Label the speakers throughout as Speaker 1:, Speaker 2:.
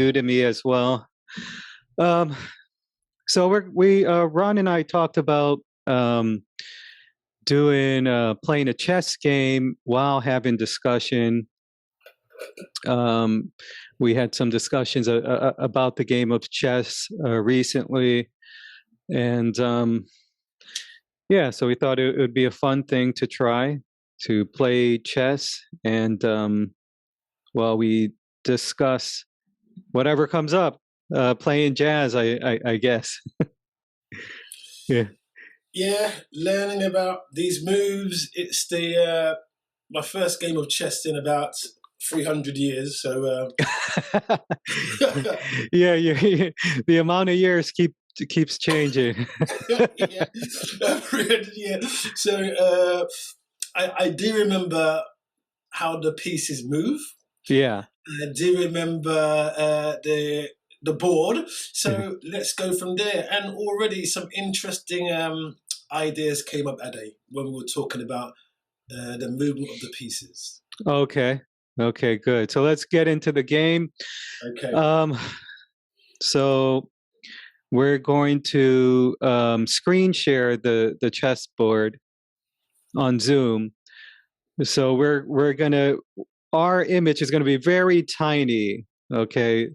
Speaker 1: new to me as well. Um, so Ron and I talked about doing playing a chess game while having discussion. We had some discussions about the game of chess recently, and yeah, so we thought it would be a fun thing to try to play chess, and well, we discuss whatever comes up. Playing jazz, I guess. Yeah.
Speaker 2: Yeah, learning about these moves. It's the my first game of chess in about 300 years. So
Speaker 1: yeah, the amount of years keeps changing.
Speaker 2: yeah, 300 years. So I do remember how the pieces move.
Speaker 1: Yeah.
Speaker 2: I do remember the board. So let's go from there. And already some interesting ideas came up, Ade, when we were talking about the movement of the pieces.
Speaker 1: Okay, good. So let's get into the game.
Speaker 2: Okay.
Speaker 1: So we're going to screen share the chessboard on Zoom. So we're gonna, our image is gonna be very tiny. Okay.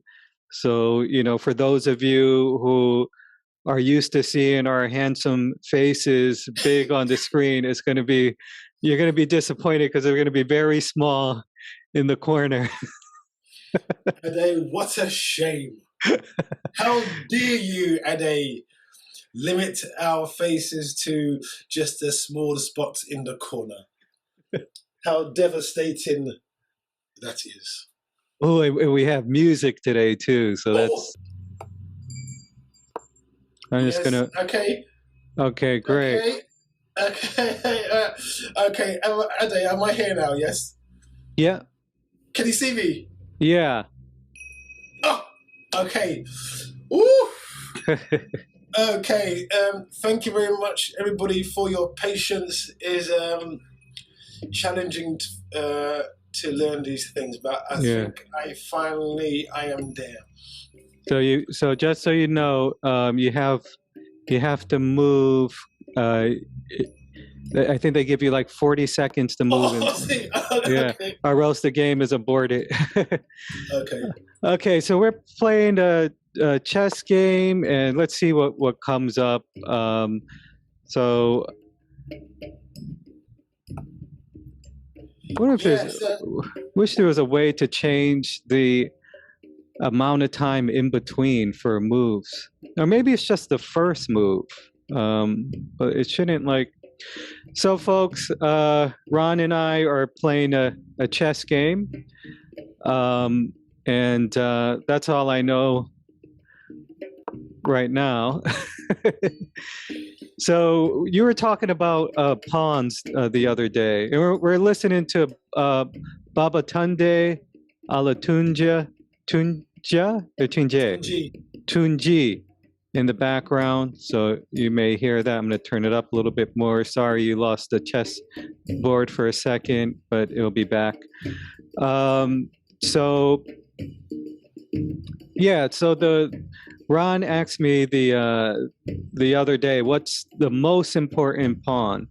Speaker 1: So, you know, for those of you who are used to seeing our handsome faces big on the screen, you're going to be disappointed because they're going to be very small in the corner.
Speaker 2: Ade, what a shame. How dare you, Ade, limit our faces to just a small spot in the corner? How devastating that is.
Speaker 1: Oh, and we have music today too, so that's. I'm
Speaker 2: yes,
Speaker 1: just gonna.
Speaker 2: Okay.
Speaker 1: Okay, great.
Speaker 2: Okay. Okay. Ade, am I here now? Yes.
Speaker 1: Yeah.
Speaker 2: Can you see me?
Speaker 1: Yeah.
Speaker 2: Oh. Okay. Ooh. Okay. Thank you very much, everybody, for your patience. Is challenging to learn these things, but I think I am there.
Speaker 1: So just so you know, you have to move. I think they give you like 40 seconds to move. Yeah,
Speaker 2: okay.
Speaker 1: or else the game is aborted.
Speaker 2: Okay.
Speaker 1: Okay, so we're playing a chess game, and let's see what comes up. So. Wish there was a way to change the amount of time in between for moves, or maybe it's just the first move, but it shouldn't like. So, folks, Ron and I are playing a chess game, and that's all I know right now. So you were talking about pawns the other day, and we're listening to Babatunde Alatunja Tunji in the background. So you may hear that. I'm going to turn it up a little bit more. Sorry you lost the chess board for a second, but it'll be back. So yeah, so Ron asked me the other day, what's the most important pawn?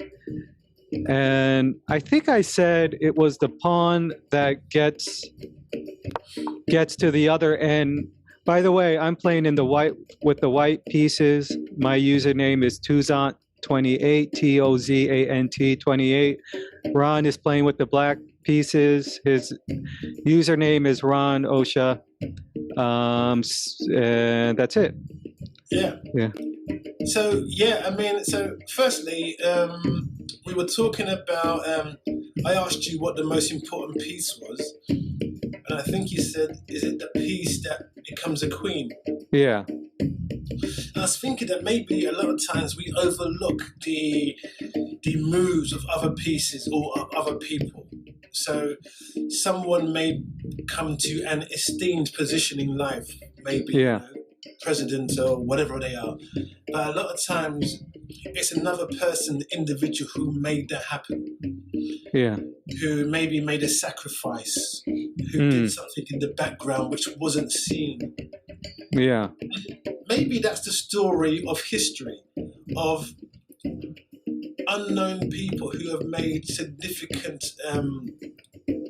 Speaker 1: And I think I said it was the pawn that gets to the other end. By the way, I'm playing in the white with the white pieces. My username is Tozant28, Tozant28. Ron is playing with the black pieces. His username is Ron Osha. And that's it.
Speaker 2: Yeah. So firstly, we were talking about. I asked you what the most important piece was, and I think you said, "Is it the piece that becomes a queen?"
Speaker 1: Yeah.
Speaker 2: And I was thinking that maybe a lot of times we overlook the moves of other pieces or of other people. So someone may come to an esteemed position in life, maybe president or whatever they are. But a lot of times it's another person, individual who made that happen,
Speaker 1: Yeah.
Speaker 2: who maybe made a sacrifice, who did
Speaker 1: Mm.
Speaker 2: something in the background which wasn't seen.
Speaker 1: Yeah.
Speaker 2: Maybe that's the story of history, of unknown people who have made significant,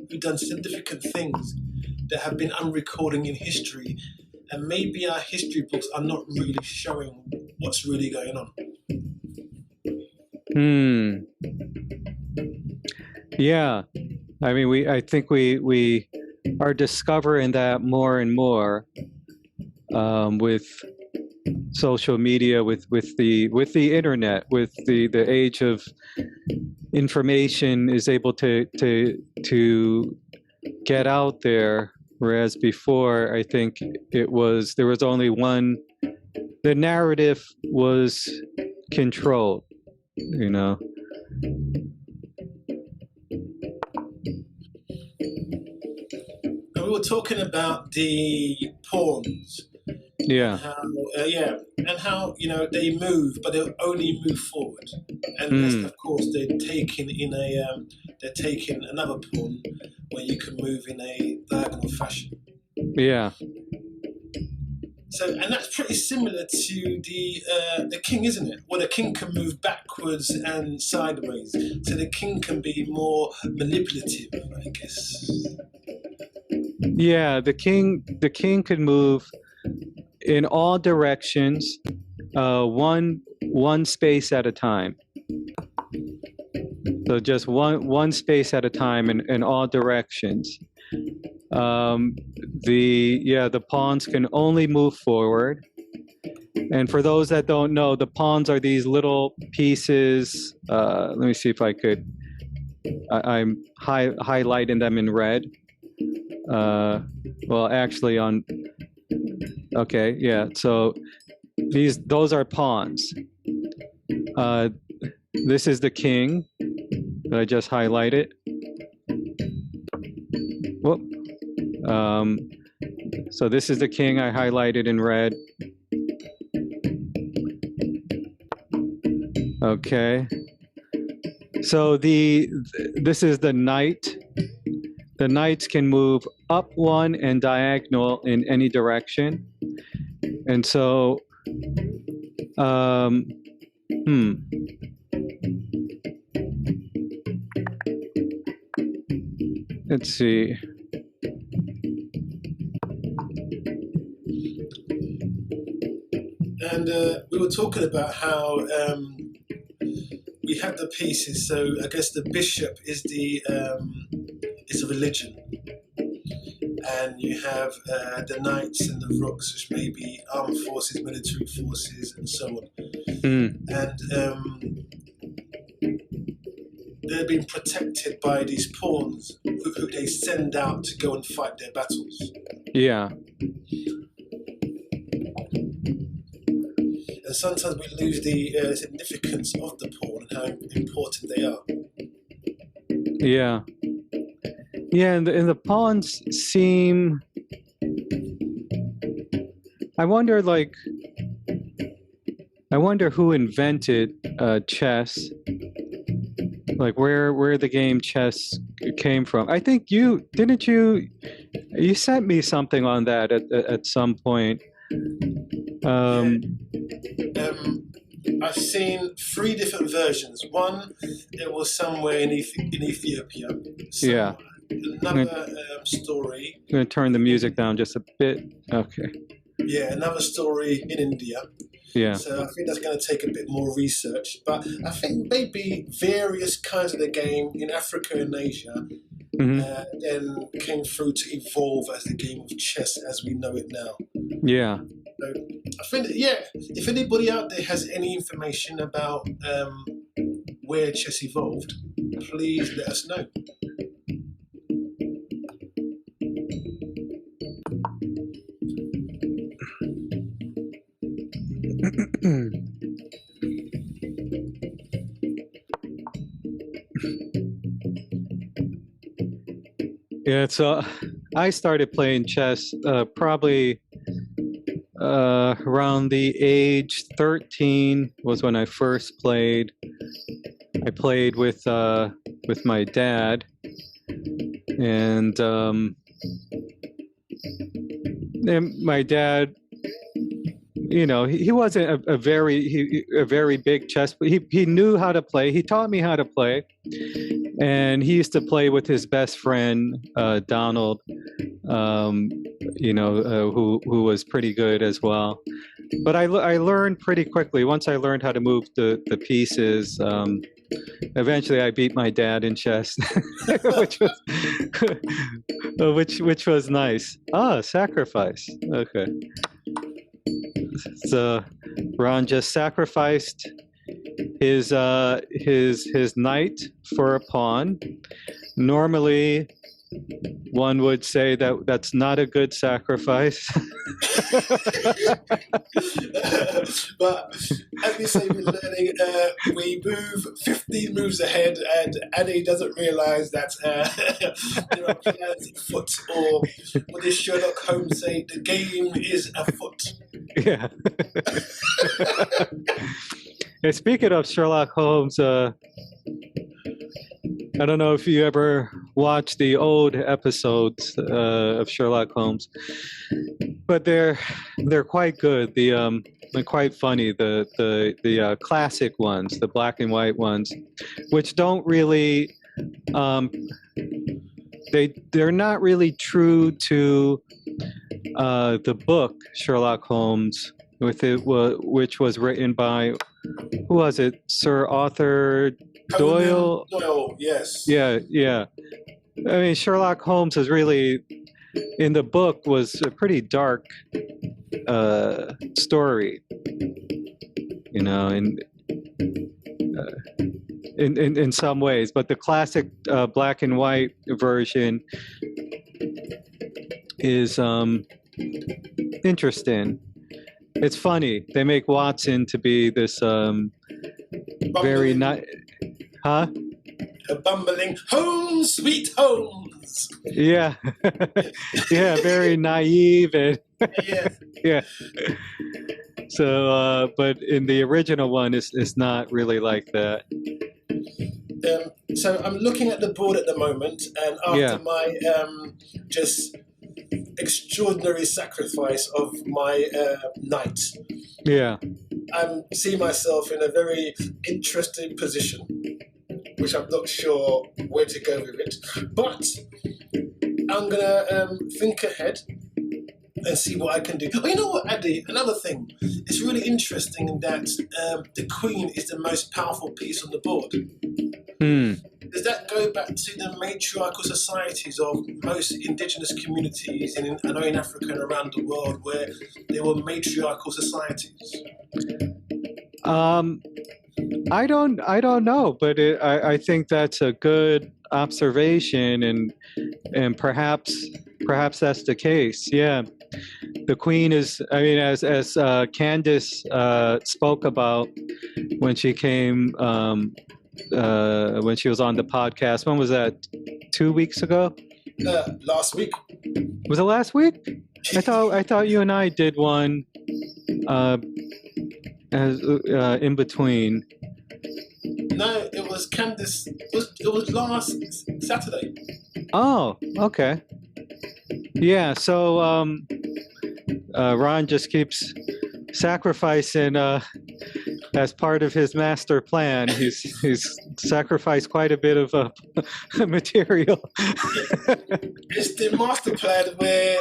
Speaker 2: who done significant things that have been unrecorded in history, and maybe our history books are not really showing what's really going on.
Speaker 1: Hmm. Yeah. I mean, I think we are discovering that more and more with social media, with the internet, with the age of information is able to get out there. Whereas before, I think there was only one. The narrative was controlled. You know.
Speaker 2: And we were talking about the pawns and
Speaker 1: Yeah.
Speaker 2: how, and how they move, but they'll only move forward, unless
Speaker 1: Mm.
Speaker 2: of course they're taking another pawn where you can move in a diagonal fashion.
Speaker 1: Yeah.
Speaker 2: So, and that's pretty similar to the king, isn't it? Well, the king can move backwards and sideways, so the king can be more manipulative, I guess.
Speaker 1: Yeah. The king could move in all directions, one space at a time. So just one space at a time in all directions. Um, the pawns can only move forward. And for those that don't know, the pawns are these little pieces. Let me see if I could. I'm highlighting them in red. Well, actually, on. Okay, yeah. So those are pawns. This is the king that I just highlighted. Whoop. So this is the king I highlighted in red. Okay. So this is the knight. The knights can move up one and diagonal in any direction. And so, let's see.
Speaker 2: And we were talking about how we have the pieces. So I guess the bishop is is a religion, and you have the knights and the rooks, which may be armed forces, military forces, and so on. And they're being protected by these pawns who they send out to go and fight their battles.
Speaker 1: Yeah.
Speaker 2: And sometimes we lose the significance of the pawn and how important they are.
Speaker 1: Yeah. Yeah, and the pawns seem. I wonder who invented chess. Like where the game chess came from. I think you sent me something on that at some point.
Speaker 2: I've seen 3 different versions. One, it was somewhere in Ethiopia.
Speaker 1: Yeah.
Speaker 2: Another story.
Speaker 1: I'm going to turn the music down just a bit. Okay.
Speaker 2: Yeah, another story in India.
Speaker 1: Yeah.
Speaker 2: So I think that's going to take a bit more research. But I think maybe various kinds of the game in Africa and Asia then came through to evolve as the game of chess as we know it now.
Speaker 1: Yeah.
Speaker 2: So I think, if anybody out there has any information about where chess evolved, please let us know.
Speaker 1: Yeah, so I started playing chess probably around the age 13 was when I first played. I played with my dad, and my dad, he wasn't a very big chess, but he knew how to play. He taught me how to play, and he used to play with his best friend Donald, who was pretty good as well. But I learned pretty quickly. Once I learned how to move the pieces, eventually I beat my dad in chess, which was nice. Ah, sacrifice. Okay. So Ron just sacrificed his knight for a pawn. Normally, one would say that that's not a good sacrifice.
Speaker 2: But as we say, we're learning. We move 15 moves ahead, and Annie doesn't realise that there are plans afoot, or what does Sherlock Holmes say? The game is afoot.
Speaker 1: Yeah. And speaking of Sherlock Holmes, I don't know if you ever watched the old episodes of Sherlock Holmes, but they're quite good. They're quite funny. The classic ones, the black and white ones, which don't really they're not really true to the book Sherlock Holmes, which was written by, who was it? Sir Arthur Doyle?
Speaker 2: Doyle, yes.
Speaker 1: Yeah. I mean, Sherlock Holmes is really, in the book, was a pretty dark story. In some ways, but the classic black and white version is interesting. It's funny. They make Watson to be this very nice, huh?
Speaker 2: A bumbling Holmes, sweet Holmes.
Speaker 1: Yeah, yeah, very naive and
Speaker 2: Yes.
Speaker 1: yeah. So, but in the original one, it's not really like that.
Speaker 2: So I'm looking at the board at the moment, and after my just extraordinary sacrifice of my knight, I see myself in a very interesting position, which I'm not sure where to go with it. But I'm gonna think ahead and see what I can do. Oh, you know what, Addy? Another thing. It's really interesting that the Queen is the most powerful piece on the board. Does that go back to the matriarchal societies of most indigenous communities in Africa and around the world, where there were matriarchal societies?
Speaker 1: I don't know, but I think that's a good observation, and perhaps that's the case. Yeah, the Queen is. I mean, as Candace spoke about when she came. When she was on the podcast. When was that? 2 weeks ago?
Speaker 2: Last week.
Speaker 1: Was it last week? I thought you and I did one as in between.
Speaker 2: No, it was Candace. It was last Saturday.
Speaker 1: Oh, okay. Yeah. So Ron just keeps sacrificing. As part of his master plan, he's sacrificed quite a bit of material.
Speaker 2: It's the master plan where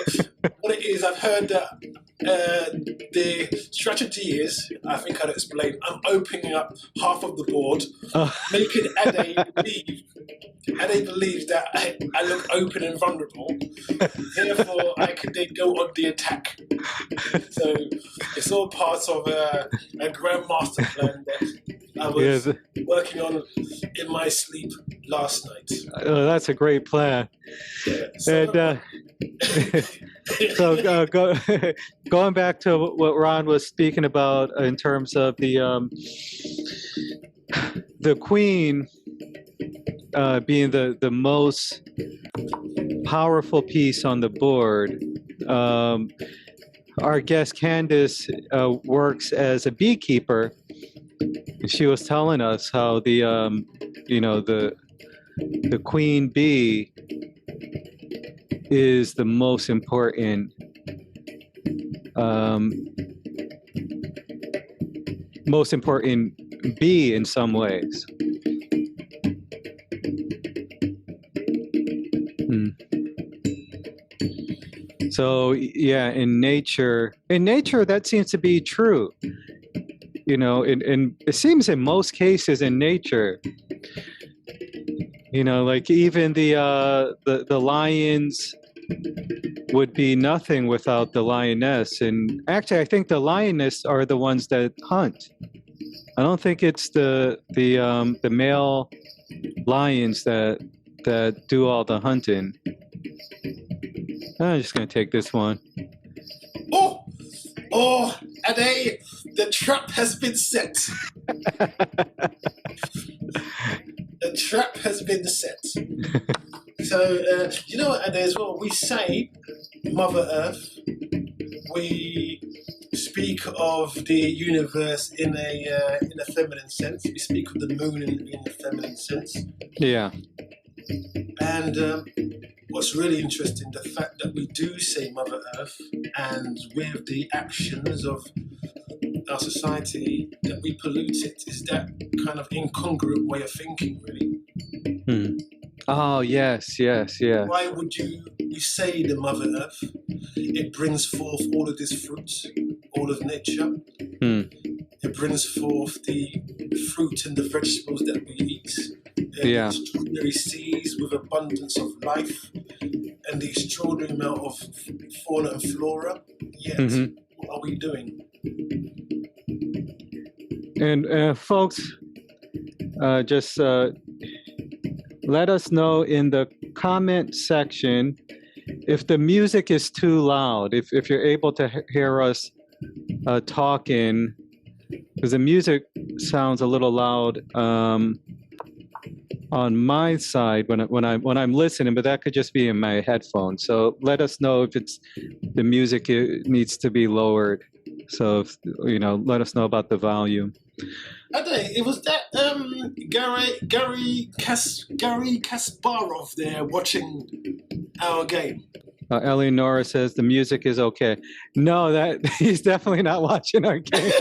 Speaker 2: what it is. I've heard that the strategy is, I think I'd explain, I'm opening up half of the board, making Ade believe. Ade believes that I look open and vulnerable, therefore I can then go on the attack. So it's all part of a grand master plan that I was working on in my sleep last night.
Speaker 1: Oh, that's a great plan.
Speaker 2: Yeah,
Speaker 1: so going back to what Ron was speaking about in terms of the Queen being the most powerful piece on the board. our guest Candace works as a beekeeper. She was telling us how the queen bee is the most important um, bee in some ways. So yeah, in nature, that seems to be true. And it seems in most cases in nature, like even the lions would be nothing without the lioness. And actually, I think the lioness are the ones that hunt. I don't think it's the male lions that do all the hunting. I'm just gonna take this one.
Speaker 2: Ade, the trap has been set. The trap has been set. So, you know what, Ade, as well? We say Mother Earth. We speak of the universe in a feminine sense. We speak of the moon in a feminine sense.
Speaker 1: Yeah.
Speaker 2: And what's really interesting, the fact that we do say Mother Earth, and with the actions of our society that we pollute it, is that kind of incongruent way of thinking, really.
Speaker 1: Oh, yes.
Speaker 2: Why would you say the Mother Earth? It brings forth all of this fruit, all of nature. It brings forth the fruit and the vegetables that we eat. The extraordinary seas with abundance of life, and the extraordinary amount of fauna and flora. Yet, what are we doing?
Speaker 1: And folks, just let us know in the comment section if the music is too loud, if you're able to hear us talking, because the music sounds a little loud on my side when I'm listening, but that could just be in my headphones. So let us know if the music needs to be lowered. So let us know about the volume.
Speaker 2: I don't know. It was that Gary Kasparov there watching our game.
Speaker 1: Eleonora says the music is okay. No, that he's definitely not watching our game.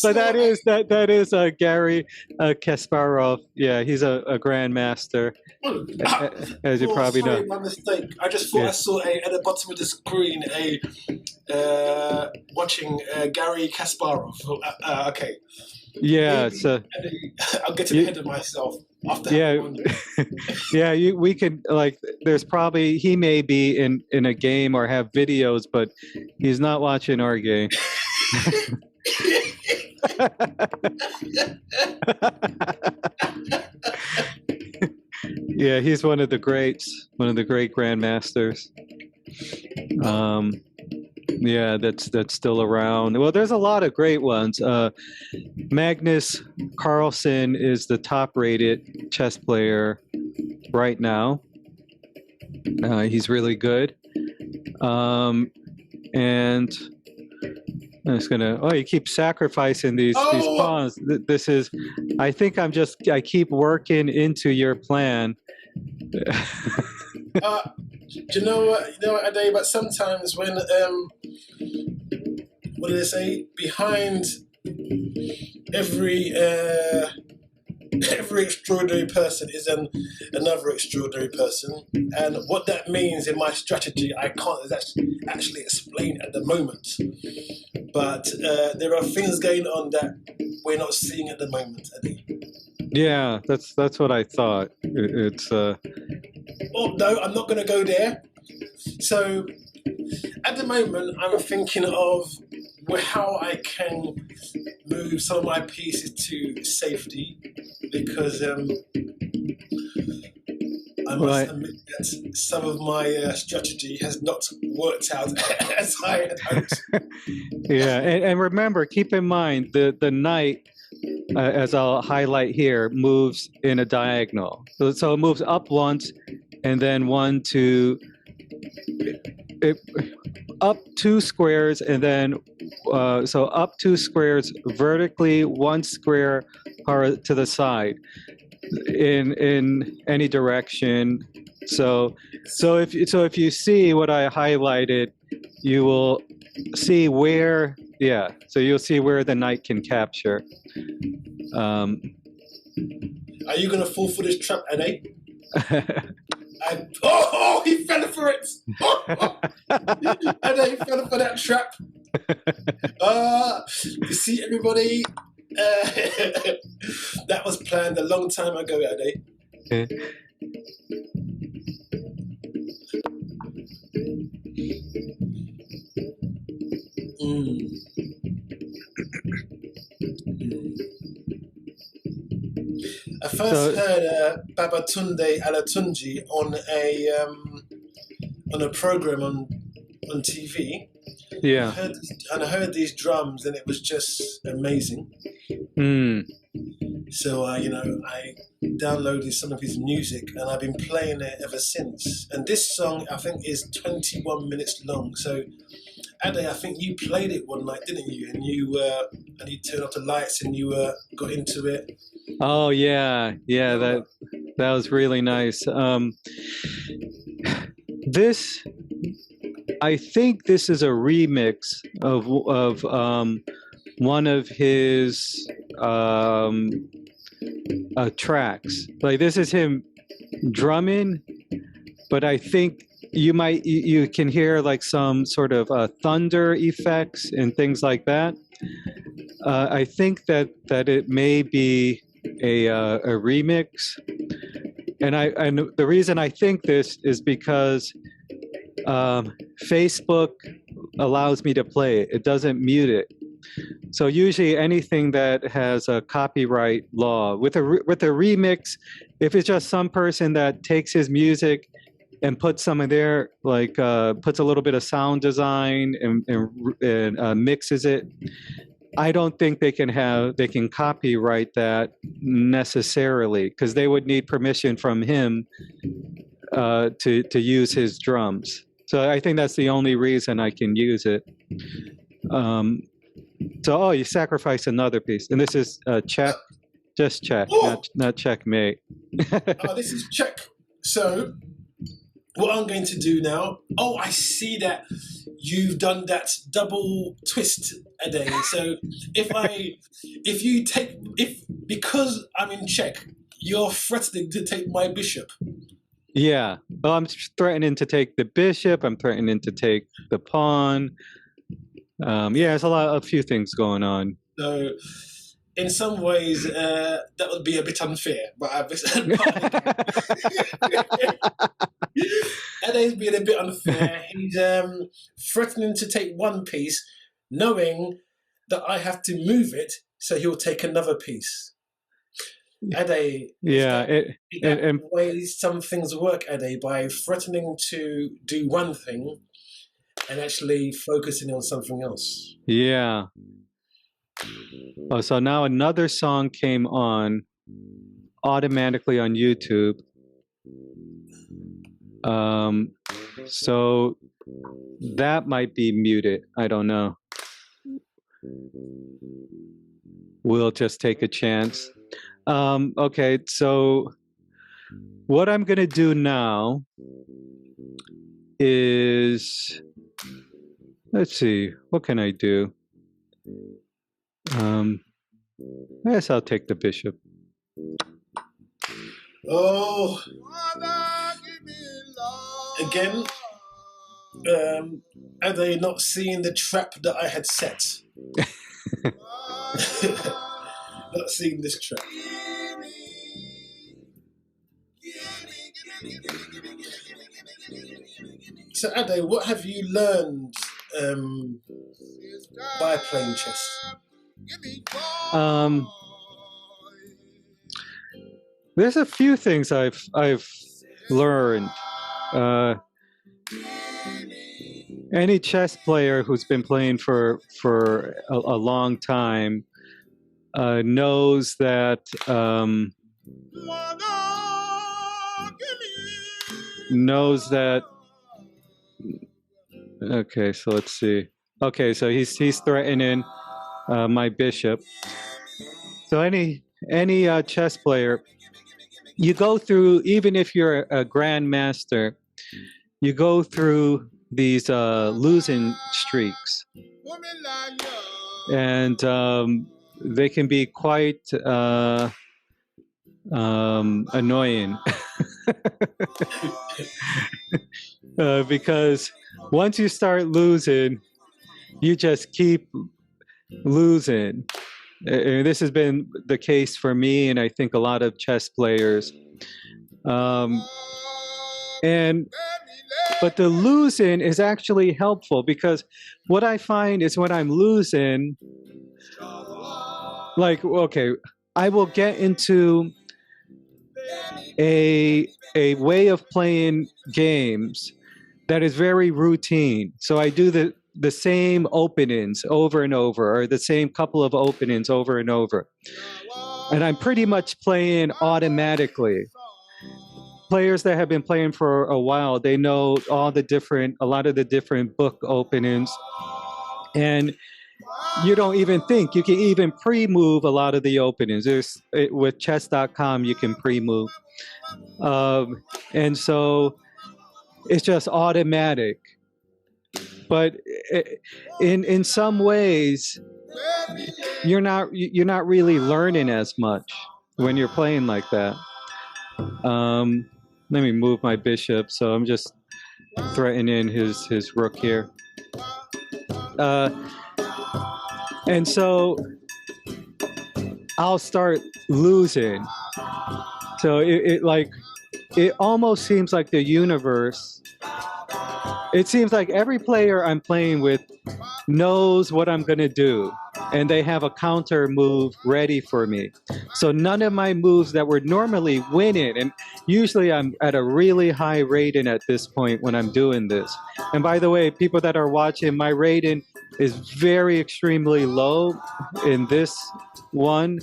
Speaker 1: But that is Gary Kasparov. Yeah, he's a grandmaster, as you probably know.
Speaker 2: My mistake. I just thought I saw at the bottom of the screen watching Gary Kasparov. Okay.
Speaker 1: Yeah,
Speaker 2: maybe,
Speaker 1: so
Speaker 2: I'll get ahead of myself after.
Speaker 1: We could there's probably he may be in a game or have videos, but he's not watching our game. Yeah, he's one of the great grandmasters. Yeah, that's still around. Well, there's a lot of great ones. Magnus Carlsen is the top-rated chess player right now. He's really good. And I'm just gonna. Oh, you keep sacrificing these pawns. This is. I think I keep working into your plan.
Speaker 2: Do you know what, Ade? But sometimes when what do they say? Behind every extraordinary person is another extraordinary person, and what that means in my strategy, I can't actually explain at the moment. But there are things going on that we're not seeing at the moment, Eddie.
Speaker 1: Yeah, that's what I thought. It's.
Speaker 2: Oh no, I'm not going to go there. So, at the moment, I'm thinking of how I can move some of my pieces to safety, because I must admit that some of my strategy has not worked out as I had hoped.
Speaker 1: Yeah, and remember, keep in mind the knight, as I'll highlight here, moves in a diagonal. So it moves up once, and then 1, 2, it up 2 squares, and then so up 2 squares vertically, 1 square to the side in any direction. So if you see what I highlighted, you will see where, yeah, so you'll see where the knight can capture.
Speaker 2: Are you gonna fall for this trap, Ade? Oh, he fell for it! Ade fell for that trap. You see, everybody, that was planned a long time ago, Ade. I first heard Babatunde Alatunji on a program on TV.
Speaker 1: Yeah.
Speaker 2: I heard these drums, and it was just amazing. So I downloaded some of his music, and I've been playing it ever since. And this song, I think, is 21 minutes long. So, Ade, I think you played it one night, didn't you? And you turned off the lights, and you got into it.
Speaker 1: Oh yeah, that was really nice. I think this is a remix of one of his tracks. Like, this is him drumming, but I think you can hear like some sort of thunder effects and things like that. I think that it may be a remix, and the reason I think this is because Facebook allows me to play it. It doesn't mute it. So usually anything that has a copyright law with a remix, if it's just some person that takes his music and puts some of their, like puts a little bit of sound design and mixes it, I don't think they can copyright that necessarily, because they would need permission from him to use his drums. So I think that's the only reason I can use it. So, you sacrifice another piece, and this is check, just check, not checkmate.
Speaker 2: This is check. So, what I'm going to do now? Oh, I see that you've done that double twist, Ade. So, because I'm in check, you're threatening to take my bishop.
Speaker 1: Yeah. Well, I'm threatening to take the bishop. I'm threatening to take the pawn. Yeah, there's a few things going on.
Speaker 2: So, in some ways, that would be a bit unfair, but Ade's being a bit unfair. He's threatening to take one piece, knowing that I have to move it, so he'll take another piece. Ade, and ways some things work, Ade, by threatening to do one thing and actually focusing on something else.
Speaker 1: Yeah. Oh, so now another song came on automatically on YouTube. So that might be muted. I don't know. We'll just take a chance. Okay, so what I'm going to do now is, let's see, what can I do? I guess I'll take the bishop.
Speaker 2: Oh, again, are they not seeing the trap that I had set? Not seeing this trap. So, Ade, what have you learned by playing chess?
Speaker 1: There's a few things I've learned. Any chess player who's been playing for a long time knows that Okay, so let's see. Okay, so he's threatening my bishop. So any chess player, you go through, even if you're a grandmaster, you go through these losing streaks, and they can be quite annoying. Because once you start losing, you just keep losing. This has been the case for me, and I think a lot of chess players. But the losing is actually helpful, because what I find is when I'm losing, like, okay, I will get into a way of playing games that is very routine. So I do the same openings over and over, or the same couple of openings over and over. And I'm pretty much playing automatically. Players that have been playing for a while, they know a lot of the different book openings. And you don't even think, you can even pre-move a lot of the openings. With chess.com, you can pre-move. And so it's just automatic. But in some ways, you're not really learning as much when you're playing like that. Let me move my bishop. So I'm just threatening his rook here. And so I'll start losing. So it almost seems like the universe, it seems like every player I'm playing with knows what I'm going to do, and they have a counter move ready for me. So none of my moves that were normally winning, and usually I'm at a really high rating at this point when I'm doing this. And by the way, people that are watching, my rating is very extremely low in this one,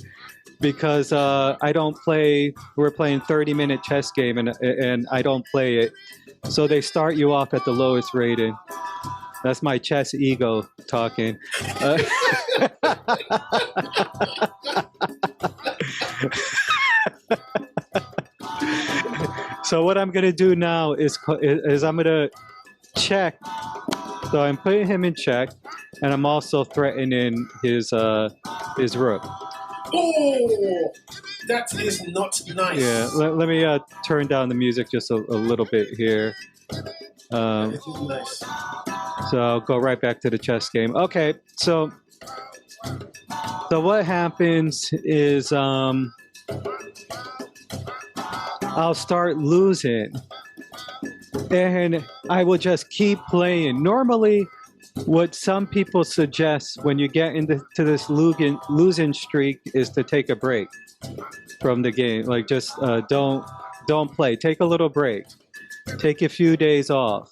Speaker 1: because I don't play, we're playing 30-minute chess game, and I don't play it. So they start you off at the lowest rating. That's my chess ego talking. So what I'm going to do now is I'm going to check. So I'm putting him in check, and I'm also threatening his rook.
Speaker 2: Oh, that is not nice.
Speaker 1: Yeah, let me turn down the music just a little bit here.
Speaker 2: It is nice.
Speaker 1: So I'll go right back to the chess game. Okay, so what happens is I'll start losing, and I will just keep playing. Normally, what some people suggest when you get into this losing streak is to take a break from the game. Like, just don't play. Take a little break. Take a few days off.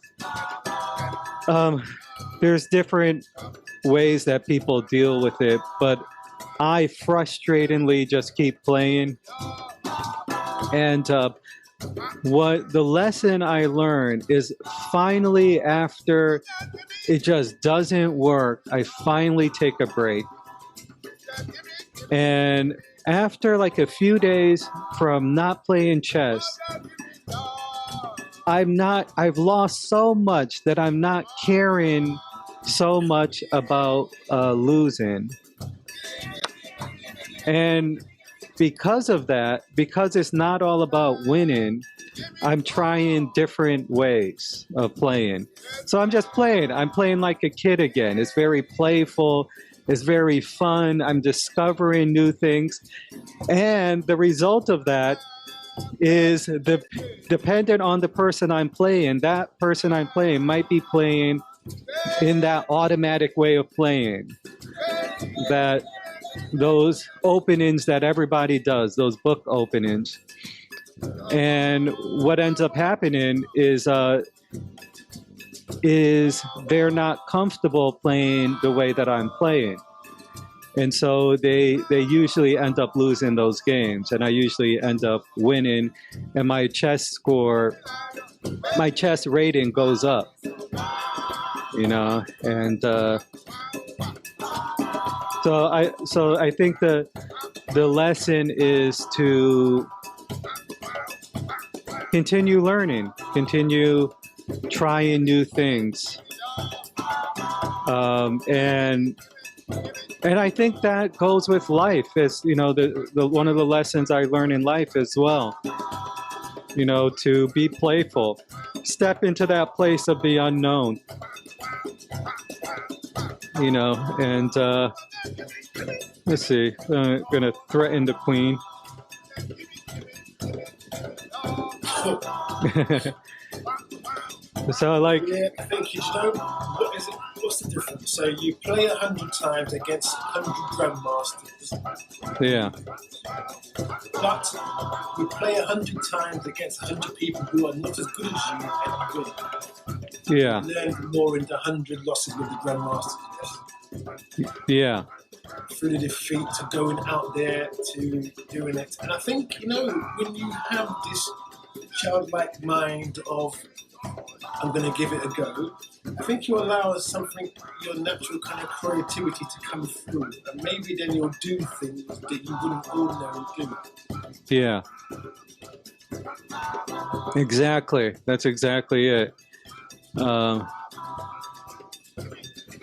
Speaker 1: There's different ways that people deal with it, but I frustratingly just keep playing. And what the lesson I learned is, finally, after it just doesn't work, I finally take a break. And after like a few days from not playing chess, I've lost so much that I'm not caring so much about losing. And because of that, because it's not all about winning, I'm trying different ways of playing. So I'm just playing. I'm playing like a kid again. It's very playful. It's very fun. I'm discovering new things. And the result of that is, dependent on the person I'm playing, that person I'm playing might be playing in that automatic way of playing, that those openings that everybody does, those book openings. And what ends up happening is they're not comfortable playing the way that I'm playing. And so they usually end up losing those games, and I usually end up winning, and my chess rating goes up. you know, and so I think the lesson is to continue learning, continue trying new things, and I think that goes with life. As you know, the one of the lessons I learned in life as well. You know, to be playful, step into that place of the unknown. You know, and let's see. I'm gonna threaten the queen. So like,
Speaker 2: Yeah, I think you know what is it? What's the difference? So you play 100 times against 100 grandmasters,
Speaker 1: yeah,
Speaker 2: but you play 100 times against 100 people who are not as good as you, and you win.
Speaker 1: yeah,
Speaker 2: You learn more into 100 losses with the grandmasters.
Speaker 1: yeah,
Speaker 2: Through the defeat to going out there to doing it, and I think you know when you have this childlike mind of I'm going to give it a go. I think you allow something, your natural kind of creativity to come through, and maybe then you'll do things that you wouldn't ordinarily do.
Speaker 1: yeah. Exactly. That's exactly it.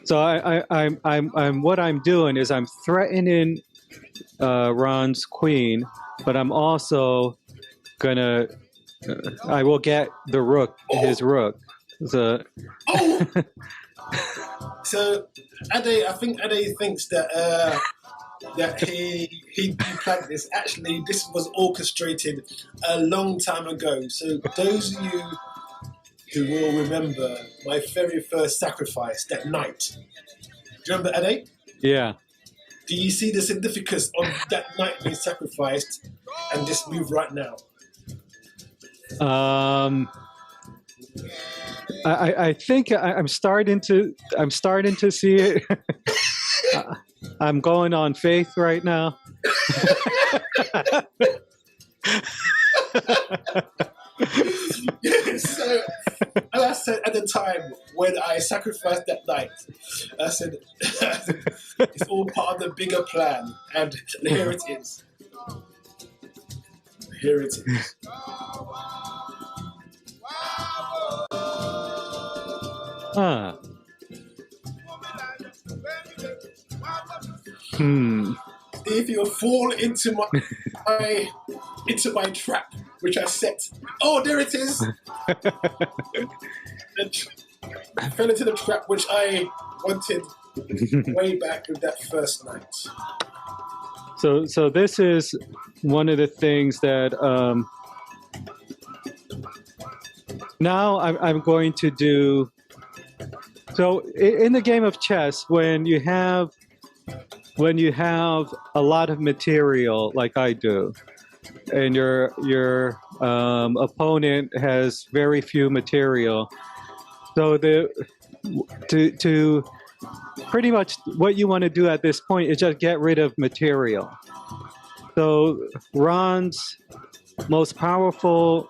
Speaker 1: So I'm what I'm doing is I'm threatening Ron's queen, but I'm also gonna I will get the rook, his rook. So,
Speaker 2: Oh, so Ade, I think Ade thinks that that he planned this. Actually, this was orchestrated a long time ago. So those of you who will remember my very first sacrifice that night. Do you remember Ade?
Speaker 1: yeah.
Speaker 2: Do you see the significance of that night being sacrificed and this move right now?
Speaker 1: I think I'm starting to see it. I'm going on faith right now.
Speaker 2: So, as I said at the time when I sacrificed that night, I said it's all part of the bigger plan, and here it is. Here it is.
Speaker 1: Huh.
Speaker 2: If you fall into my trap, which I set. Oh, there it is. I fell into the trap which I wanted way back with that first night.
Speaker 1: So this is one of the things that now I'm going to do. So in the game of chess, when you have a lot of material like I do, and your opponent has very few material, so to pretty much what you want to do at this point is just get rid of material. So Ron's most powerful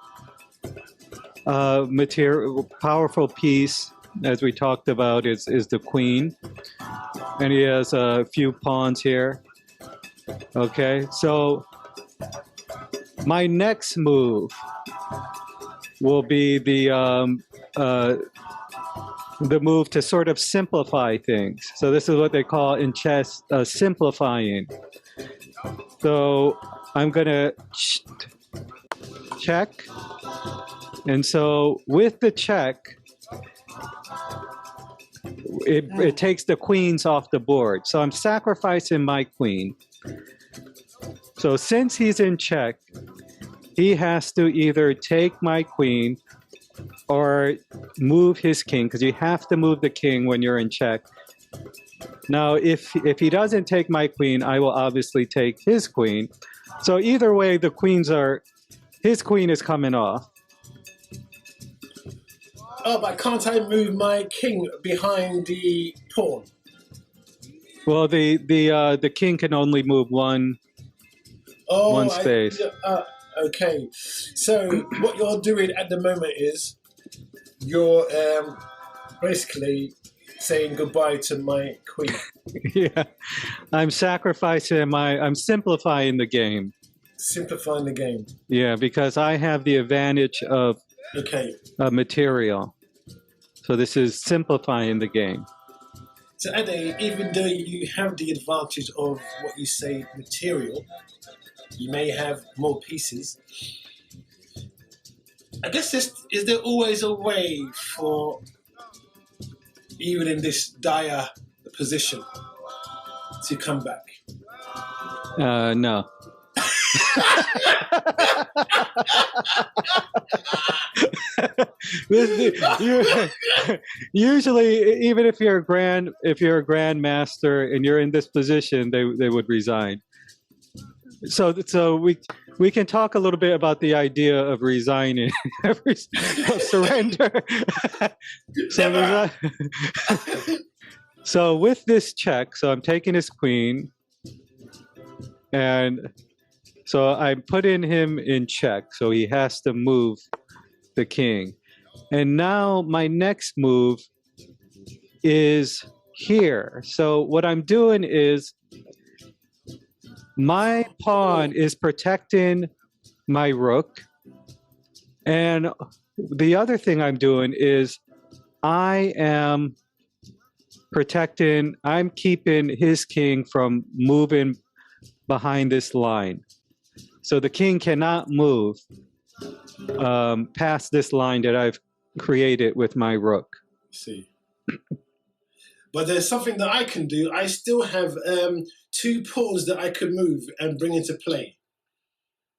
Speaker 1: powerful piece, as we talked about, is the queen, and he has a few pawns here. Okay, so my next move will be the move to sort of simplify things. So this is what they call in chess simplifying. So I'm gonna check, and so with the check, it takes the queens off the board. So I'm sacrificing my queen. So since he's in check, he has to either take my queen or move his king, because you have to move the king when you're in check. Now, if he doesn't take my queen, I will obviously take his queen. So either way, his queen is coming off.
Speaker 2: Oh, but can't I move my king behind the pawn?
Speaker 1: Well, the king can only move one space.
Speaker 2: Okay, so what you're doing at the moment is you're basically saying goodbye to my queen.
Speaker 1: Yeah, I'm I'm simplifying the game.
Speaker 2: Simplifying the game.
Speaker 1: Yeah, because I have the advantage of
Speaker 2: Okay.
Speaker 1: material. So this is simplifying the game.
Speaker 2: So Ade, even though you have the advantage of what you say material, you may have more pieces. I guess is there always a way for, even in this dire position, to come back?
Speaker 1: No. Usually, even if you're a grandmaster and you're in this position, they would resign. So we can talk a little bit about the idea of resigning, of surrender. So with this check, so I'm taking his queen, and so I put him in check, so he has to move the king. And now my next move is here. So what I'm doing is my pawn is protecting my rook. And the other thing I'm doing is I'm keeping his king from moving behind this line. So the king cannot move past this line that I've created with my rook.
Speaker 2: See. But there's something that I can do. I still have 2 pawns that I could move and bring into play.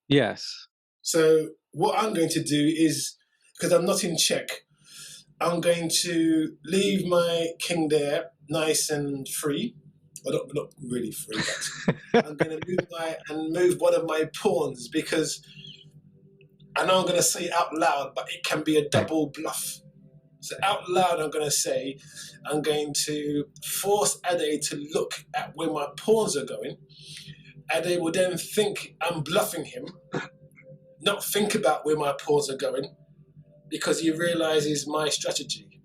Speaker 1: Yes.
Speaker 2: So what I'm going to do is, because I'm not in check, I'm going to leave my king there nice and free. Well, not really free, but I'm going to move one of my pawns, because I know I'm going to say it out loud, but it can be a double bluff. So out loud, I'm going to say, I'm going to force Ade to look at where my pawns are going. Ade will then think I'm bluffing him, not think about where my pawns are going, because he realizes my strategy.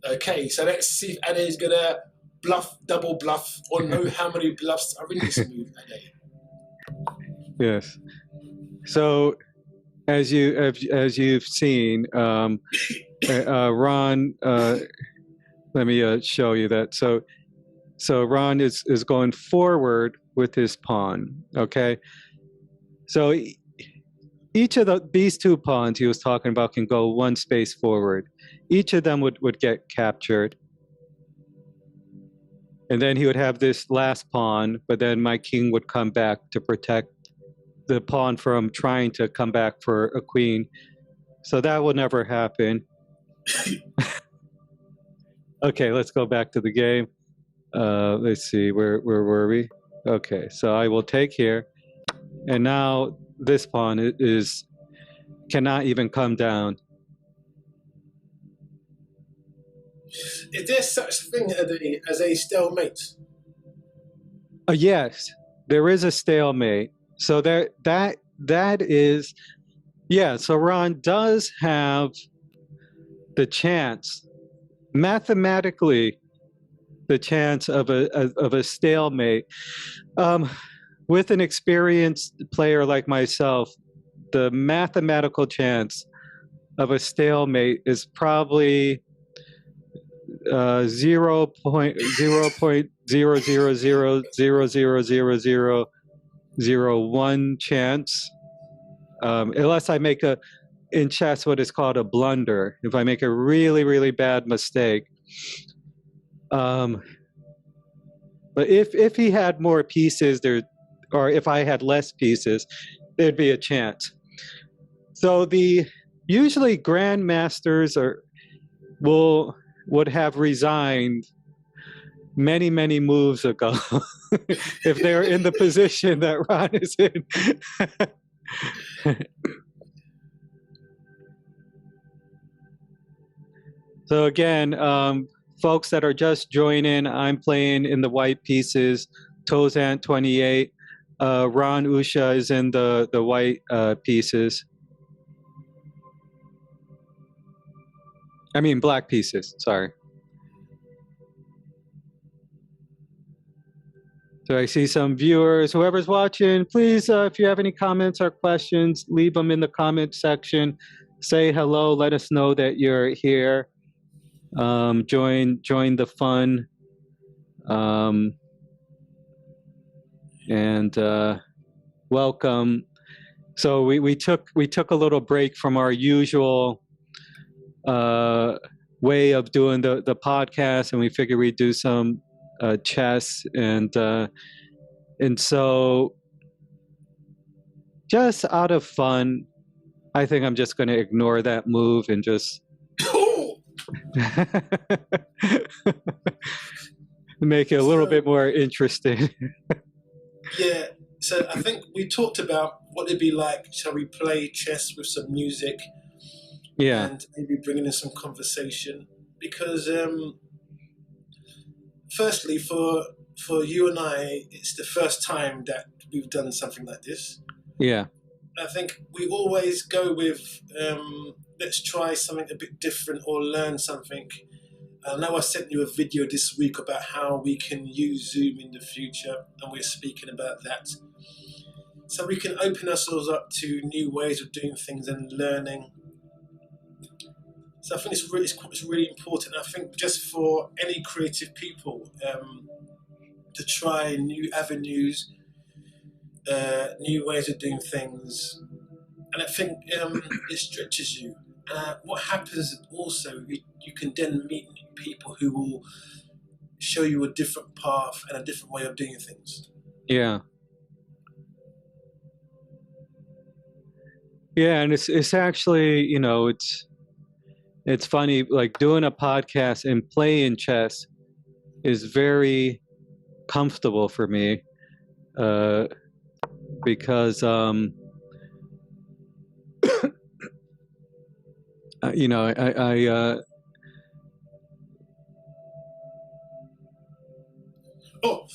Speaker 2: Okay, so let's see if Ade is going to bluff, double bluff, or know how many bluffs are in this move, Ade.
Speaker 1: Yes. So as you've seen, Raan, let me show you that. So Raan is going forward with his pawn. Okay. So each of these 2 pawns he was talking about can go 1 space forward. Each of them would get captured. And then he would have this last pawn, but then my king would come back to protect the pawn from trying to come back for a queen. So that will never happen. Okay, let's go back to the game. Let's see, where were we? Okay, so I will take here. And now this pawn cannot even come down.
Speaker 2: Is there such thing as a stalemate?
Speaker 1: Yes, there is a stalemate. So that is, yeah. So Raan does have the chance, mathematically, the chance of a stalemate. With an experienced player like myself, the mathematical chance of a stalemate is probably 0.000000001 chance, unless I make in chess what is called a blunder. If I make a really, really bad mistake. But if he had more pieces or if I had less pieces, there'd be a chance. So usually grandmasters would have resigned many, many moves ago if they were in the position that Raan is in. So again, folks that are just joining, I'm playing in the white pieces, Tozant 28. Raan Usha is in the white pieces. I mean black pieces, sorry. So I see some viewers. Whoever's watching, please, if you have any comments or questions, leave them in the comment section. Say hello. Let us know that you're here. Join the fun. And welcome. So we took a little break from our usual way of doing the podcast, and we figured we'd do some chess, and so just out of fun, I think I'm just going to ignore that move and just make it a little bit more interesting.
Speaker 2: Yeah, so I think we talked about what it'd be like. Shall we play chess with some music?
Speaker 1: Yeah.
Speaker 2: And maybe bringing in some conversation. Because, firstly, for you and I, it's the first time that we've done something like this.
Speaker 1: Yeah.
Speaker 2: I think we always go with let's try something a bit different or learn something. I know I sent you a video this week about how we can use Zoom in the future, and we're speaking about that. So we can open ourselves up to new ways of doing things and learning. So I think it's really important. I think just for any creative people to try new avenues, new ways of doing things, and I think it stretches you. What happens also, you can then meet new people who will show you a different path and a different way of doing things.
Speaker 1: Yeah. Yeah, and it's actually, you know, it's funny, like doing a podcast and playing chess is very comfortable for me, because you know, I
Speaker 2: Oh,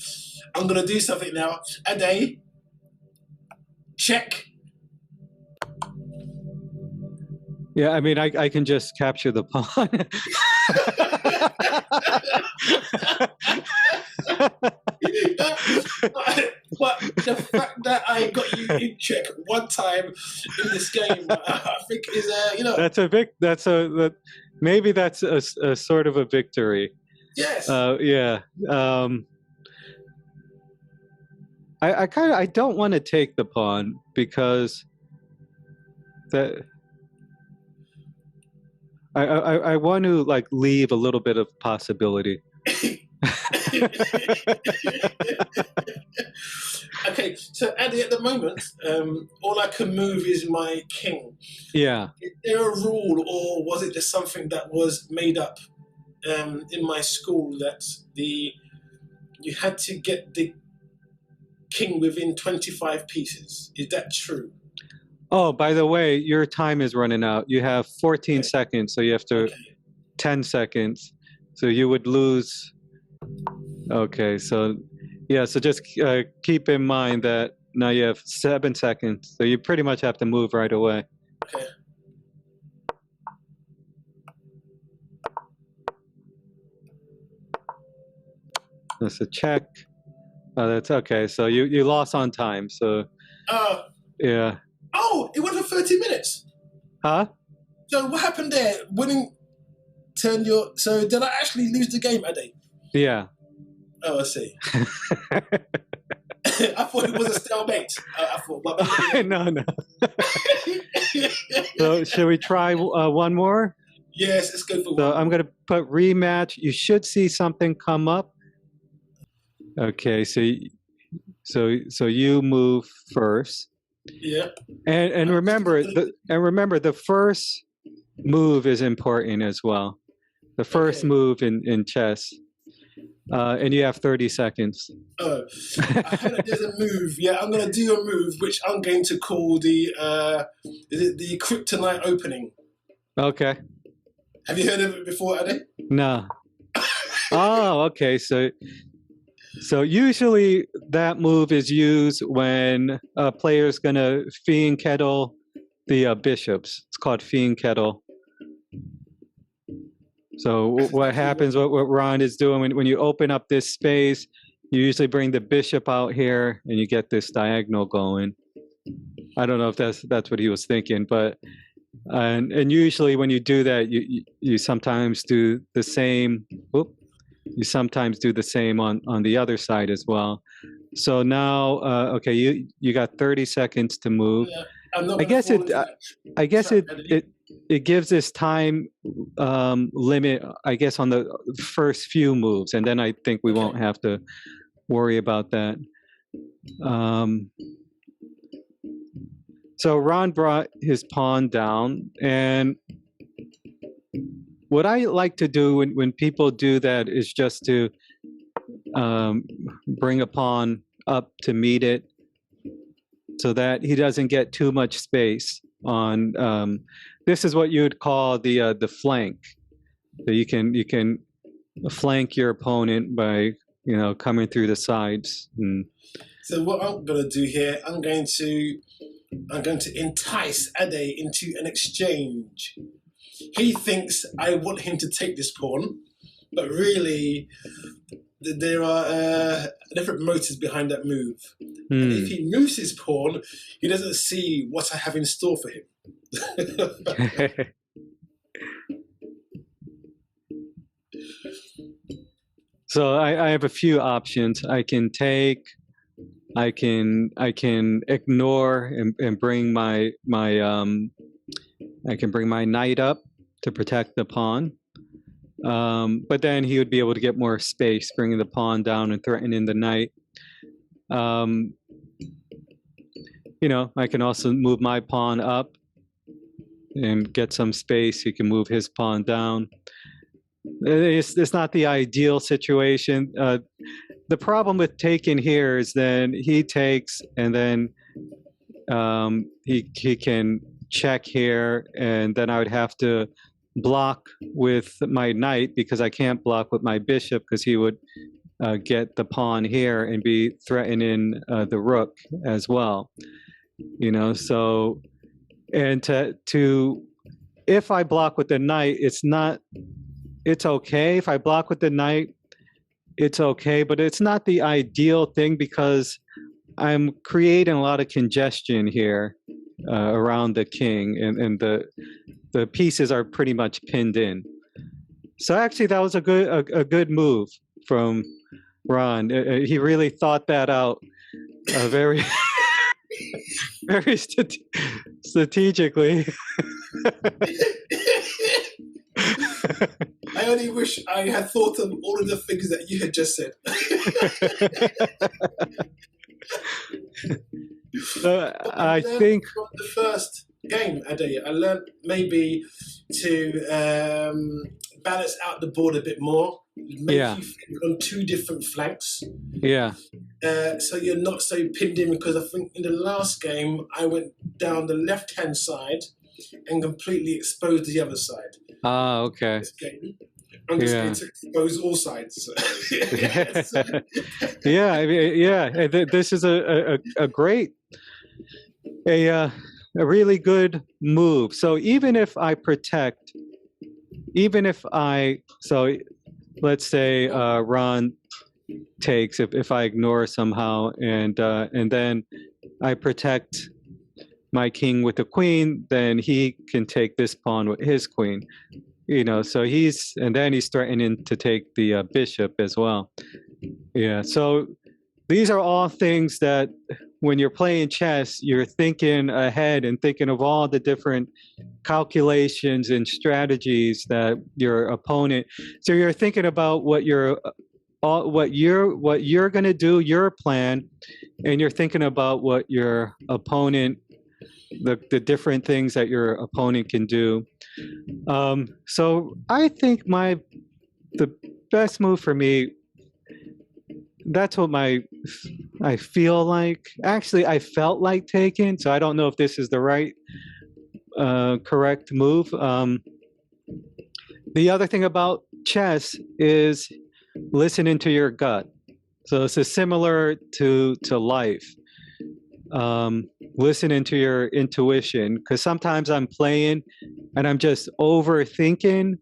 Speaker 2: I'm gonna do something now. Ade, check.
Speaker 1: yeah, I mean, I can just capture the pawn.
Speaker 2: But the fact that I got you in check one time in this game, I think is you know.
Speaker 1: Maybe that's a sort of a victory.
Speaker 2: Yes.
Speaker 1: Yeah. I don't want to take the pawn because that I want to like leave a little bit of possibility.
Speaker 2: Okay, so Andy, at the moment, all I can move is my king.
Speaker 1: Yeah.
Speaker 2: Is there a rule, or was it just something that was made up in my school that you had to get the king within 25 pieces? Is that true?
Speaker 1: Oh, by the way, your time is running out. You have 14 seconds, so you have to 10 seconds. So you would lose. Okay, so yeah, so just keep in mind that now you have 7 seconds. So you pretty much have to move right away.
Speaker 2: Okay.
Speaker 1: That's a check. Oh, that's okay. So you lost on time. So yeah.
Speaker 2: Oh, it went for 30 minutes.
Speaker 1: Huh?
Speaker 2: So what happened there? Winning turned your. So did I actually lose the game, Ade?
Speaker 1: Yeah.
Speaker 2: Oh, I see. I thought it was a stalemate. I thought.
Speaker 1: No. So should we try one more?
Speaker 2: Yes, let's go for one.
Speaker 1: So I'm gonna put rematch. You should see something come up. Okay, so you move first.
Speaker 2: Yeah.
Speaker 1: And remember the first move is important as well. The first move in chess. And you have 30 seconds.
Speaker 2: I heard that there's a move. Yeah, I'm going to do a move which I'm going to call the kryptonite opening.
Speaker 1: Okay.
Speaker 2: Have you heard of it before, Ade?
Speaker 1: No. Oh, okay. So usually that move is used when a player's gonna fiend kettle the bishops. It's called fiend kettle. So what happens? What Raan is doing when you open up this space, you usually bring the bishop out here, and you get this diagonal going. I don't know if that's what he was thinking, but and usually when you do that, you sometimes do the same. Whoop, you sometimes do the same on the other side as well. So now, okay, you got 30 seconds to move.
Speaker 2: Yeah, I'm not
Speaker 1: I
Speaker 2: going to
Speaker 1: guess
Speaker 2: fall
Speaker 1: it.
Speaker 2: into that
Speaker 1: I guess
Speaker 2: trap,
Speaker 1: it
Speaker 2: Eddie.
Speaker 1: it gives this time limit. I guess on the first few moves, and then I think we
Speaker 2: Okay.
Speaker 1: won't have to worry about that. So Ron brought his pawn down, and what I like to do when people do that is just to bring a pawn up to meet it, so that he doesn't get too much space on. This is what you would call the flank. So you can flank your opponent by coming through the sides.
Speaker 2: So what I'm going to do here, I'm going to entice Ade into an exchange. He thinks I want him to take this pawn, but really there are different motives behind that move. And if he moves his pawn, he doesn't see what I have in store for him.
Speaker 1: So I have a few options. I can take, I can ignore and bring my I can bring my knight up to protect the pawn. But then he would be able to get more space, bringing the pawn down and threatening the knight. I can also move my pawn up and get some space. He can move his pawn down. It's not the ideal situation. The problem with taking here is then he takes, and then he can check here, and then I would have to block with my knight because I can't block with my bishop because he would get the pawn here and be threatening the rook as well. So, and to if I block with the knight, it's okay. If I block with the knight, it's okay, but it's not the ideal thing because I'm creating a lot of congestion here around the king, and the pieces are pretty much pinned in. So actually, that was a good move from Ron. He really thought that out very very strategically.
Speaker 2: I only wish I had thought of all of the things that you had just said.
Speaker 1: I think
Speaker 2: from the first game, Ade, I learned maybe to balance out the board a bit more. Make you think on two different flanks.
Speaker 1: Yeah.
Speaker 2: So you're not so pinned in, because I think in the last game I went down the left-hand side and completely exposed the other side.
Speaker 1: Ah, okay.
Speaker 2: This game, I'm just going to expose all sides.
Speaker 1: Yeah, I mean, this is a great, a really good move. So even if I protect, so let's say Ron takes, if I ignore somehow, and then I protect my king with the queen, then he can take this pawn with his queen. So and then he's threatening to take the bishop as well. Yeah, so these are all things that when you're playing chess, you're thinking ahead and thinking of all the different calculations and strategies that your opponent. So you're thinking about what you're going to do, your plan, and you're thinking about what your opponent, the different things that your opponent can do. So I think the best move for me, that's what I feel like. Actually, I felt like taking, so I don't know if this is the right correct move. The other thing about chess is listening to your gut. So this is similar to life. Listening to your intuition, because sometimes I'm playing and I'm just overthinking,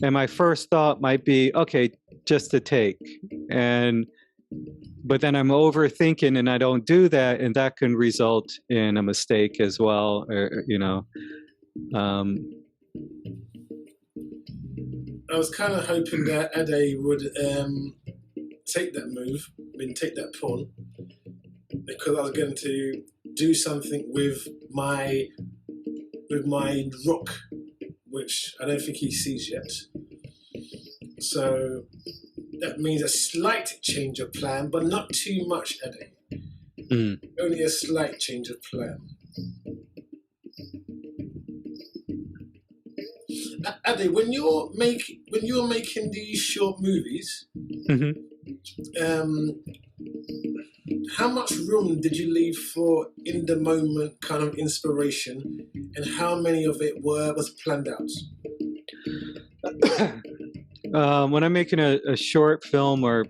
Speaker 1: and my first thought might be, okay, just to take, and but then I'm overthinking and I don't do that, and that can result in a mistake as well. Or, um,
Speaker 2: I was kind of hoping that Ade would take that move, take that pawn, because I was going to do something with my rook, which I don't think he sees yet. So that means a slight change of plan, but not too much, Ade. Only a slight change of plan. Ade, when you're making these short movies, how much room did you leave for in the moment kind of inspiration, and how many of it was planned out?
Speaker 1: When I'm making a short film, or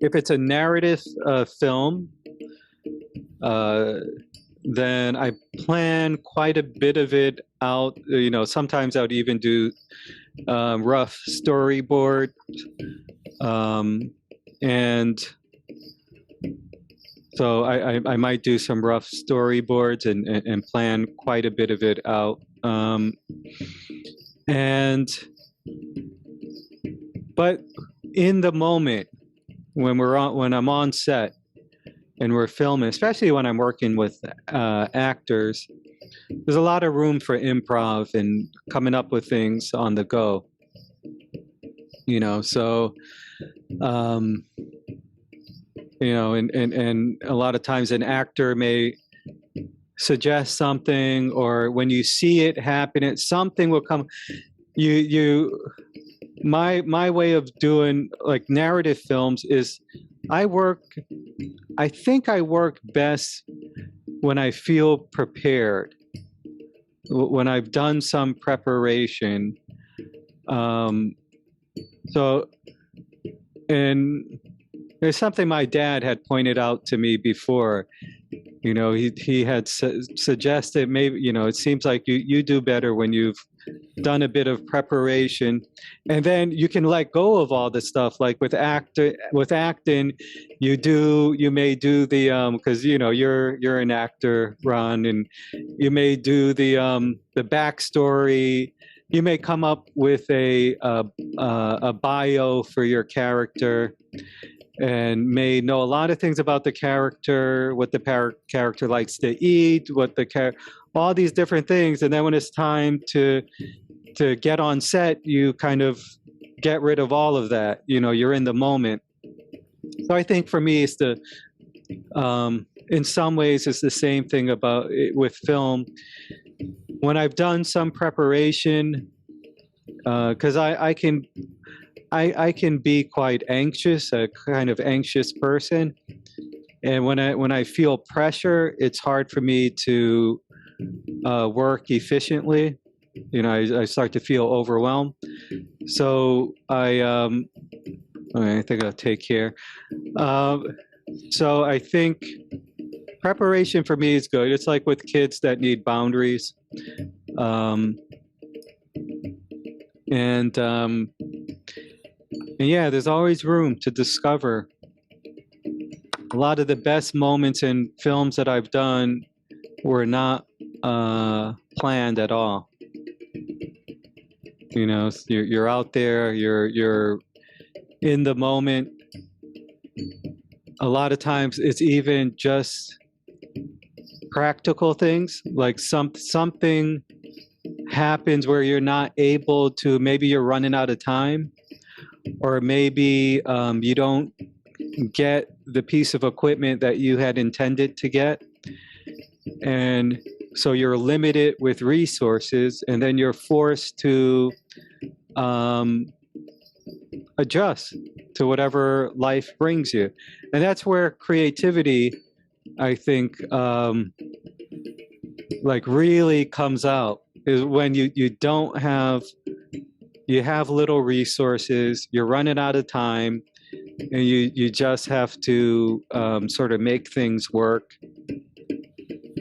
Speaker 1: if it's a narrative film, then I plan quite a bit of it out. Sometimes I would even do rough storyboard, and so I might do some rough storyboards and plan quite a bit of it out. But in the moment when I'm on set and we're filming, especially when I'm working with actors, there's a lot of room for improv and coming up with things on the go. So and a lot of times an actor may suggest something, or when you see it happen, something will come. My way of doing like narrative films is I think I work best when I feel prepared, when I've done some preparation. And there's something my dad had pointed out to me before. He had suggested, maybe, it seems like you do better when you've done a bit of preparation, and then you can let go of all the stuff. Like with acting, you may do the because you're an actor, Ron, and you may do the backstory. You may come up with a bio for your character, and may know a lot of things about the character, what the character likes to eat, all these different things. And then when it's time to get on set, you kind of get rid of all of that. You're in the moment. So I think for me, it's in some ways, it's the same thing about it with film. When I've done some preparation, because I can be quite anxious, a kind of anxious person, and when I feel pressure, it's hard for me to work efficiently. I start to feel overwhelmed. So I think I'll take care. So I think preparation for me is good. It's like with kids that need boundaries. And yeah, there's always room to discover. A lot of the best moments in films that I've done were not planned at all. You're out there, you're in the moment. A lot of times it's even just practical things, like something happens where you're not able to, maybe you're running out of time, or maybe you don't get the piece of equipment that you had intended to get, and so you're limited with resources, and then you're forced to adjust to whatever life brings you. And that's where creativity, I think, like really comes out, is when you don't have, you have little resources, you're running out of time, and you just have to sort of make things work.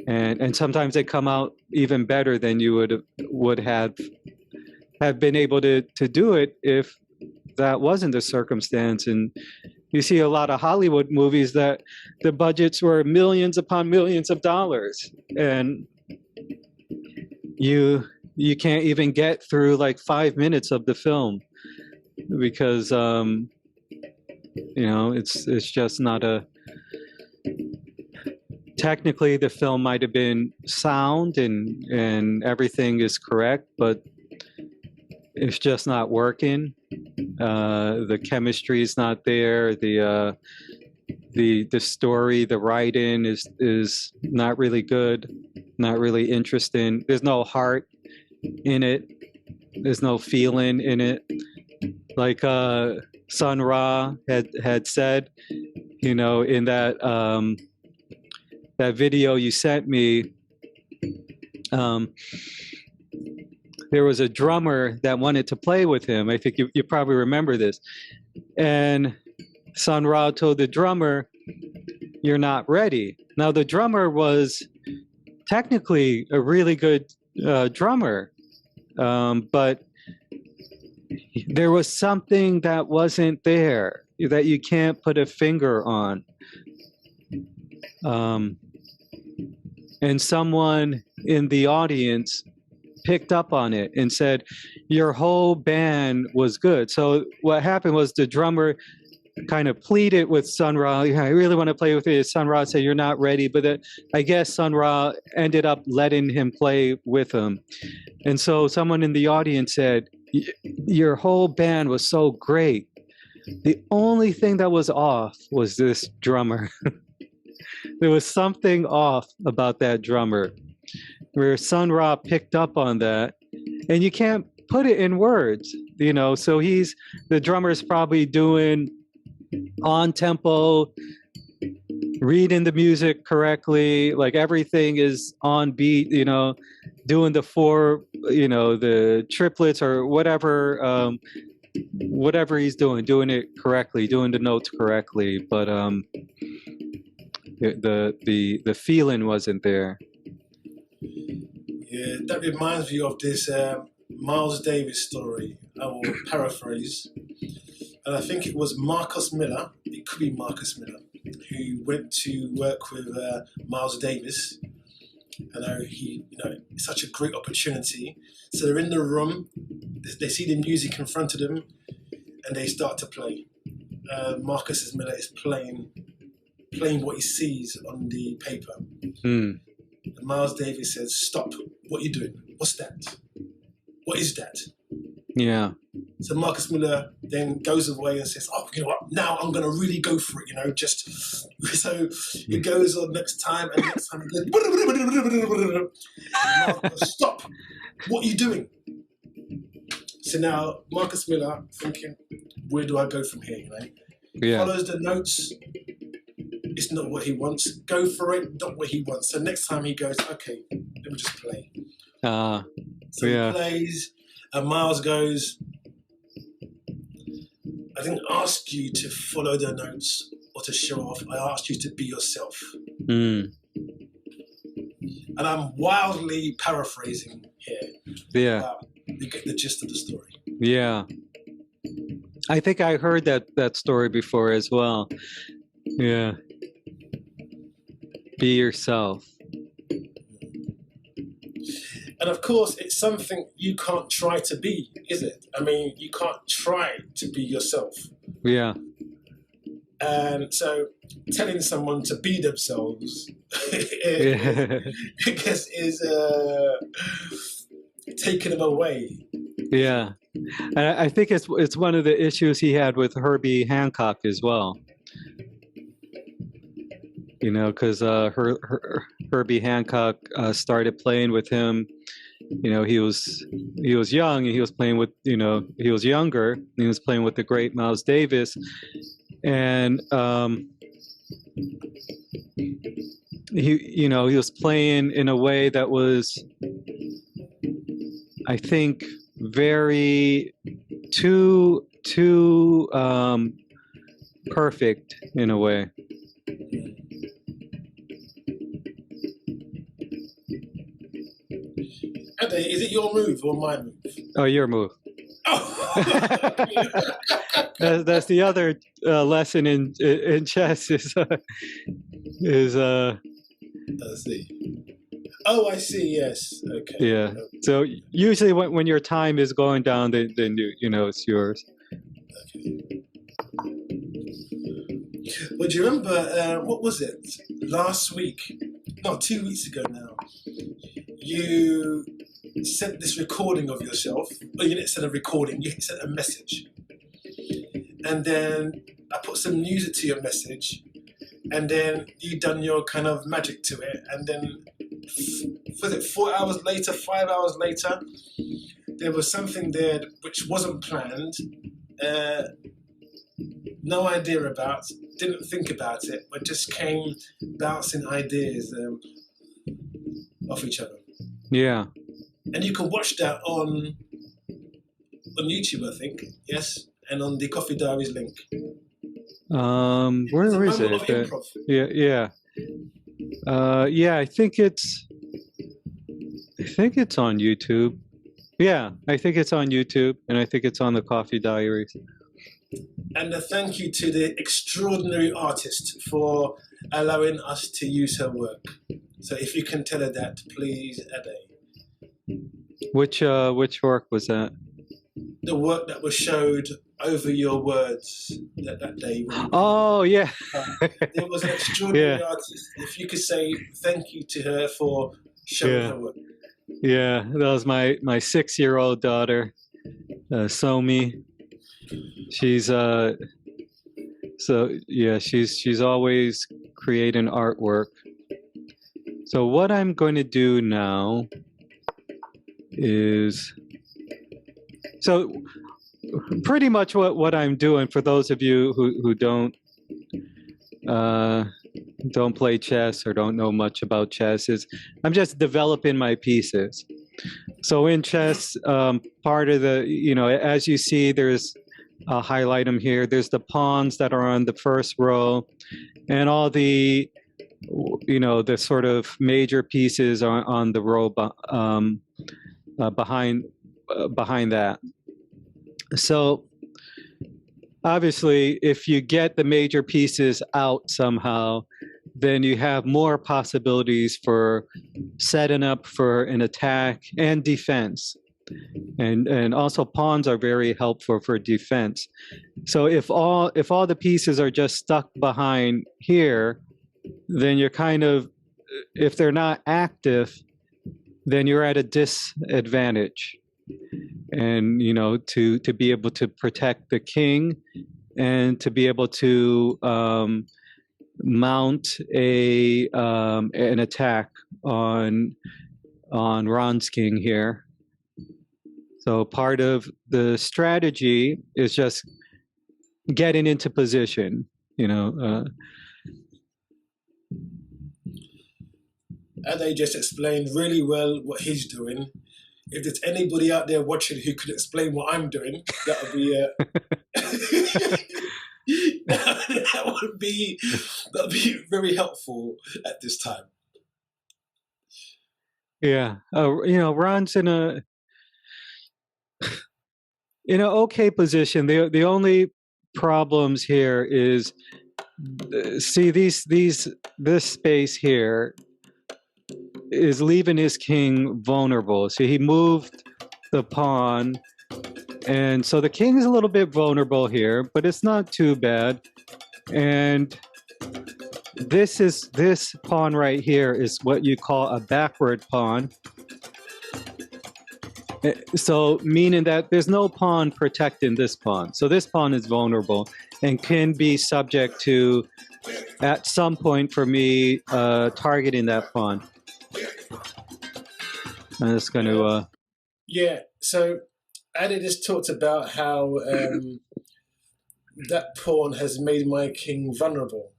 Speaker 1: And sometimes they come out even better than you would have been able to do it if that wasn't the circumstance. And you see a lot of Hollywood movies that the budgets were millions upon millions of dollars, and you can't even get through like 5 minutes of the film because it's just not a. Technically, the film might have been sound and everything is correct, but it's just not working. The chemistry is not there. The story, the writing is not really good, not really interesting. There's no heart in it. There's no feeling in it. Like Sun Ra had said, in that video you sent me, there was a drummer that wanted to play with him. I think you probably remember this. And Sun Ra told the drummer, "You're not ready." Now, the drummer was technically a really good drummer, but there was something that wasn't there that you can't put a finger on. And someone in the audience picked up on it and said, "Your whole band was good." So what happened was the drummer kind of pleaded with Sun Ra, "I really want to play with you." Sun Ra said, "You're not ready." But I guess Sun Ra ended up letting him play with him. And so someone in the audience said, "Your whole band was so great. The only thing that was off was this drummer." There was something off about that drummer, where Sun Ra picked up on that, and you can't put it in words, So the drummer's probably doing on tempo, reading the music correctly, like everything is on beat, doing the four, the triplets or whatever, whatever he's doing it correctly, doing the notes correctly, but the feeling wasn't there.
Speaker 2: Yeah, that reminds me of this Miles Davis story. I will paraphrase. And I think it was Marcus Miller, it could be Marcus Miller, who went to work with Miles Davis. And it's such a great opportunity. So they're in the room, they see the music in front of them, and they start to play. Marcus Miller is playing what he sees on the paper. And Miles Davis says, "Stop, what are you doing? What's that? What is that?"
Speaker 1: Yeah.
Speaker 2: So Marcus Miller then goes away and says, "Oh, you know what? Now I'm going to really go for it, just..." So it goes on next time and next time again. And Marcus goes, "Stop, what are you doing?" So now Marcus Miller thinking, where do I go from here,
Speaker 1: Yeah.
Speaker 2: Follows the notes. It's not what he wants. Go for it, not what he wants. So next time he goes, "Okay, let me just play." So he plays, and Miles goes, "I didn't ask you to follow the notes or to show off. I asked you to be yourself." And I'm wildly paraphrasing here.
Speaker 1: Yeah.
Speaker 2: You get the gist of the story.
Speaker 1: Yeah. I think I heard that story before as well. Yeah. Be yourself.
Speaker 2: And of course, it's something you can't try to be, is it? I mean, you can't try to be yourself.
Speaker 1: Yeah.
Speaker 2: And so telling someone to be themselves, I guess, is taking them away.
Speaker 1: Yeah. And I think it's one of the issues he had with Herbie Hancock as well. Because Herbie Hancock started playing with him. He was young, and he was playing with, he was younger, and he was playing with the great Miles Davis, and he was playing in a way that was, I think, very too perfect in a way.
Speaker 2: Is it your move or my move?
Speaker 1: Oh, your move.
Speaker 2: Oh.
Speaker 1: That's the other lesson in chess is
Speaker 2: I see. Oh, I see. Yes. Okay.
Speaker 1: yeah. So usually when your time is going down, then you know it's yours.
Speaker 2: Okay. Well, do you remember what was it last week? No, 2 weeks ago now. You sent this recording of yourself. Well, you didn't send a recording. You sent a message, and then I put some music to your message, and then you done your kind of magic to it, and then was it 4 hours later, 5 hours later, there was something there which wasn't planned, uh, no idea about, didn't think about it, but just came bouncing ideas off each other.
Speaker 1: Yeah.
Speaker 2: And you can watch that on YouTube, I think, yes, and on the Coffee Diaries link.
Speaker 1: Where is it? Yeah, yeah. Yeah, I think it's on YouTube. Yeah, I think it's on YouTube, and I think it's on the Coffee Diaries.
Speaker 2: And a thank you to the extraordinary artist for allowing us to use her work. So if you can tell her that, please, Ade.
Speaker 1: Which work was that?
Speaker 2: The work that was showed over your words that day.
Speaker 1: Oh, yeah.
Speaker 2: There was an extraordinary artist. If you could say thank you to her for showing her work.
Speaker 1: Yeah, that was my 6-year-old daughter, Somi. She's she's always creating artwork. So what I'm going to do now is pretty much what I'm doing, for those of you who don't play chess or don't know much about chess, is I'm just developing my pieces. So in chess, part of the, as you see, there's, I'll highlight them here. There's the pawns that are on the first row, and all the, the sort of major pieces are on the row behind that. So obviously, if you get the major pieces out somehow, then you have more possibilities for setting up for an attack and defense. And also pawns are very helpful for defense. So if all the pieces are just stuck behind here, then you're kind of, if they're not active, then you're at a disadvantage. And to be able to protect the king and to be able to mount an attack on Raan's king here. So part of the strategy is just getting into position,
Speaker 2: And they just explained really well what he's doing. If there's anybody out there watching who could explain what I'm doing, that would be that would be very helpful at this time.
Speaker 1: Yeah, Raan's in a okay position. The only problems here is, see, this space here is leaving his king vulnerable. So he moved the pawn, and so the king is a little bit vulnerable here, but it's not too bad. And this pawn right here is what you call a backward pawn. So meaning that there's no pawn protecting this pawn. So this pawn is vulnerable and can be subject to, at some point for me, targeting that pawn. I'm just going to...
Speaker 2: Yeah, so Ade just talked about how that pawn has made my king vulnerable.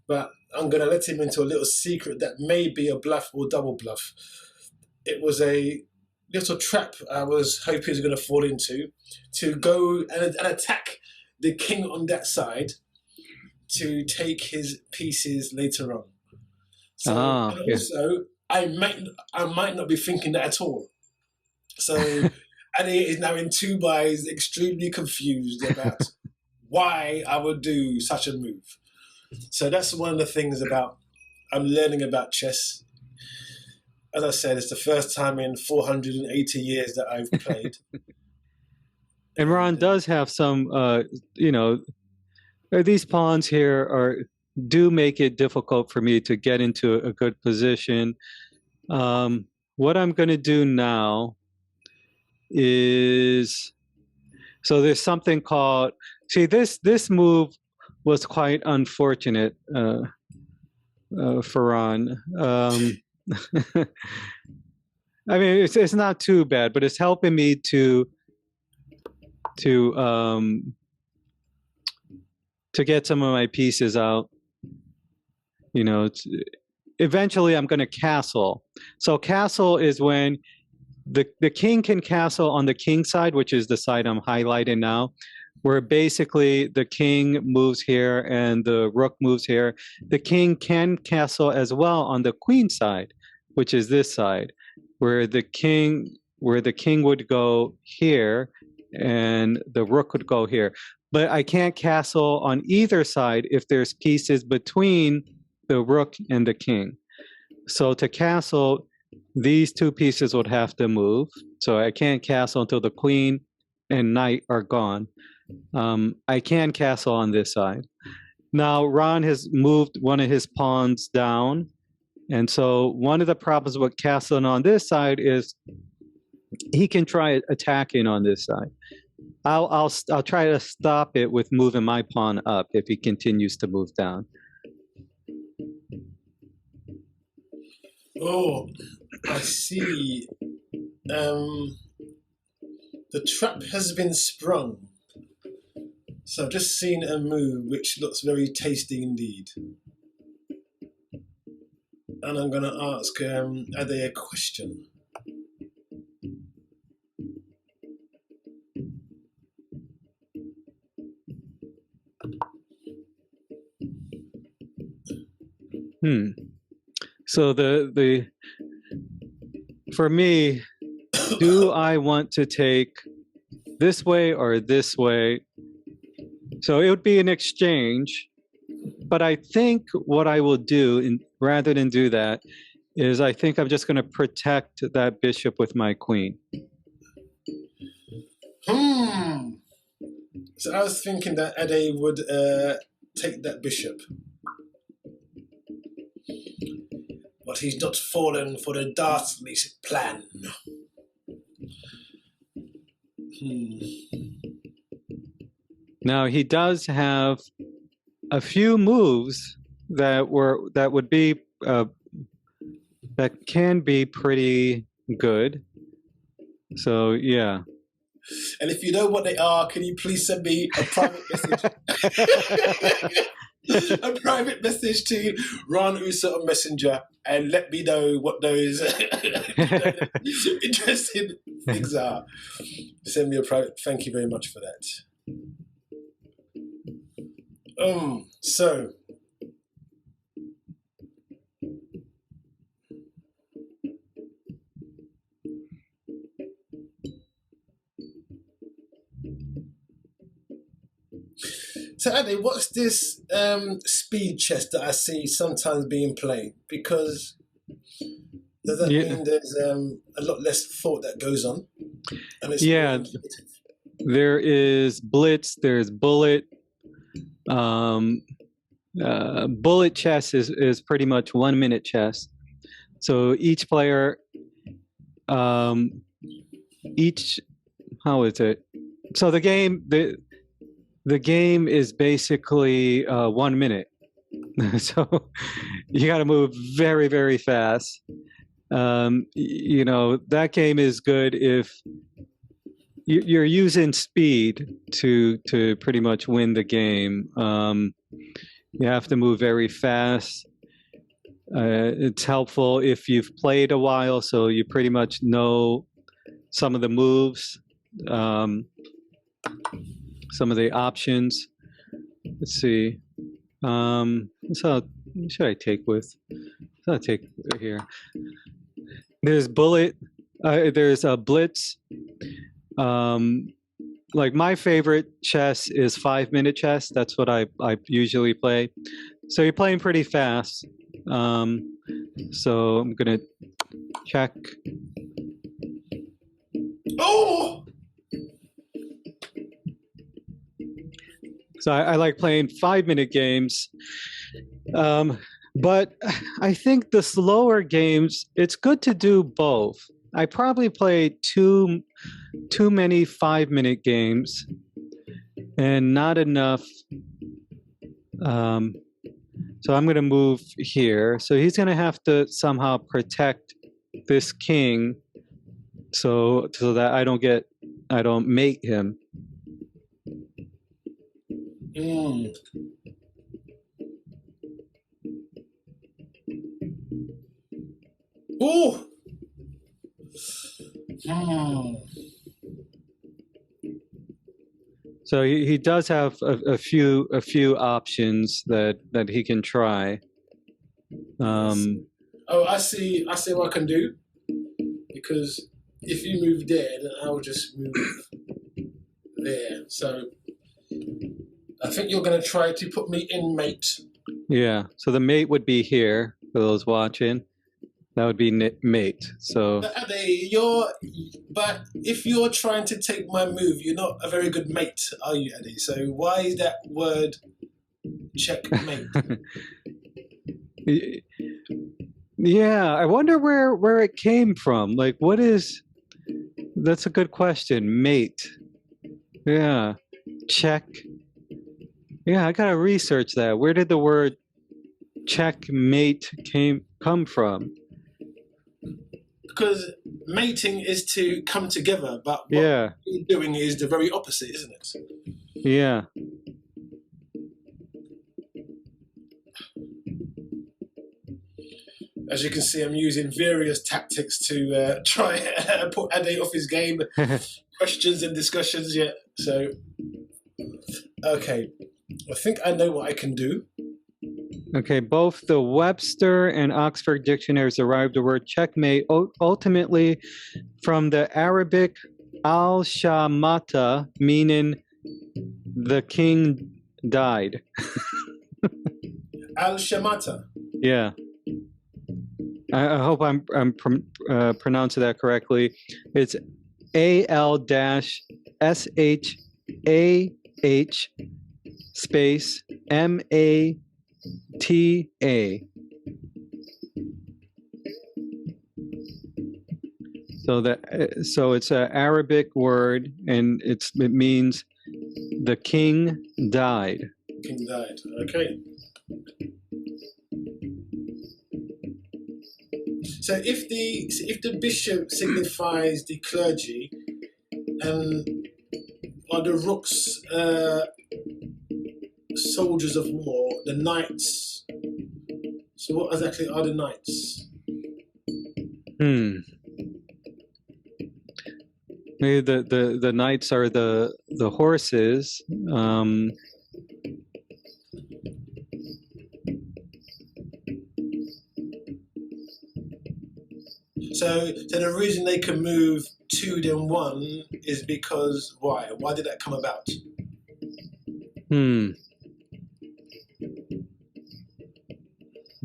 Speaker 2: But I'm going to let him into a little secret that may be a bluff or double bluff. It was a little trap I was hoping he was going to fall into, to go and attack the king on that side to take his pieces later on. So also, I might not be thinking that at all. So And he is now in two minds, extremely confused about why I would do such a move. So that's one of the things about I'm learning about chess. As I said, it's the first time in 480 years that I've played.
Speaker 1: And Ron
Speaker 2: And
Speaker 1: does have some, you know, these pawns here are do make it difficult for me to get into a good position. What I'm going to do now is, so there's something called, see, this move was quite unfortunate for Ron. I mean, it's not too bad, but it's helping me to get some of my pieces out. You know, eventually I'm going to castle. So castle is when the king can castle on the king side, which is the side I'm highlighting now, where basically the king moves here and the rook moves here. The king can castle as well on the queen side, which is this side, where the king would go here and the rook would go here. But I can't castle on either side if there's pieces between the rook and the king. So to castle, these two pieces would have to move. So I can't castle until the queen and knight are gone. I can castle on this side. Now Ron has moved one of his pawns down. And so one of the problems with castling on this side is he can try attacking on this side. I'll try to stop it with moving my pawn up if he continues to move down.
Speaker 2: oh, I see. The trap has been sprung. So I've just seen a move which looks very tasty indeed. And I'm going to ask Ade a question.
Speaker 1: So for me, do I want to take this way or this way? So it would be an exchange, but I think what I will do, rather than do that, is I think I'm just going to protect that bishop with my queen.
Speaker 2: So I was thinking that Ade would take that bishop. But he's not fallen for the dastardly plan.
Speaker 1: Now he does have a few moves that would be that can be pretty good. So yeah.
Speaker 2: And if you know what they are, can you please send me a private message? A private message to Raan Usa on Messenger and let me know what those interesting things are. Send me a private. Thank you very much for that. So Andy, what's this speed chess that I see sometimes being played? Because does that mean there's a lot less thought that goes on? And it's
Speaker 1: there is blitz, there's bullet. Bullet chess is pretty much 1 minute chess. So each player, how is it? So the game is basically 1 minute. So you got to move very, very fast. You know, that game is good if you're using speed to pretty much win the game. You have to move very fast. It's helpful if you've played a while, so you pretty much know some of the moves, some of the options. Let's see. So what should I take with? I'll take here. There's bullet. There's a blitz. Um, like my favorite chess is 5 minute chess. That's what I usually play. So you're playing pretty fast. So I'm gonna check.
Speaker 2: Oh!
Speaker 1: So I like playing 5 minute games. But I think the slower games, it's good to do both. I probably play too many 5 minute games and not enough. So I'm going to move here. So he's going to have to somehow protect this king, so that I don't mate him.
Speaker 2: Mm. Oh!
Speaker 1: So he does have a few options that he can try.
Speaker 2: Oh, I see what I can do. Because if you move there, then I'll just move there. So I think you're going to try to put me in mate.
Speaker 1: Yeah. So the mate would be here for those watching. That would be mate. So.
Speaker 2: But but if you're trying to take my move, you're not a very good mate, are you, Eddie? So why is that word checkmate?
Speaker 1: Yeah, I wonder where it came from. Like, what is? That's a good question. Mate. Yeah. Check. Yeah, I gotta research that. Where did the word checkmate come from?
Speaker 2: Because mating is to come together, but what
Speaker 1: Yeah.
Speaker 2: you're doing is the very opposite, isn't it?
Speaker 1: Yeah.
Speaker 2: As you can see, I'm using various tactics to try and put Ade off his game. Questions and discussions yet. So, okay. I think I know what I can do.
Speaker 1: Okay, both the Webster and Oxford dictionaries derive the word checkmate ultimately from the Arabic al-shamata, meaning the king died.
Speaker 2: Al-shamata.
Speaker 1: Yeah. I hope I'm pronouncing that correctly. It's AL-SHAH space MATA. So it's an Arabic word, and it means the king died.
Speaker 2: King died. Okay. So if the bishop signifies the clergy, and are the rooks soldiers of war, the knights? So what exactly are the knights?
Speaker 1: Maybe the knights are the horses.
Speaker 2: So the reason they can move 2 then 1 is because why? Why did that come about?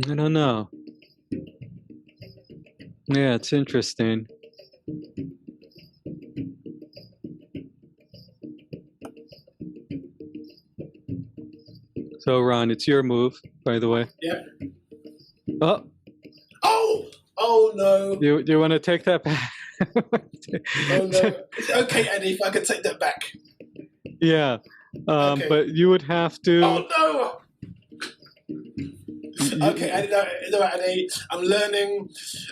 Speaker 1: I don't know. Yeah, it's interesting. So, Ron, it's your move, by the way.
Speaker 2: Yeah.
Speaker 1: Oh.
Speaker 2: Oh no.
Speaker 1: Do you want to take that back?
Speaker 2: Oh no. Okay, Eddie, if I could take that back.
Speaker 1: Yeah.
Speaker 2: Okay.
Speaker 1: But you would have to.
Speaker 2: Oh no. Okay, Eddie, I'm learning.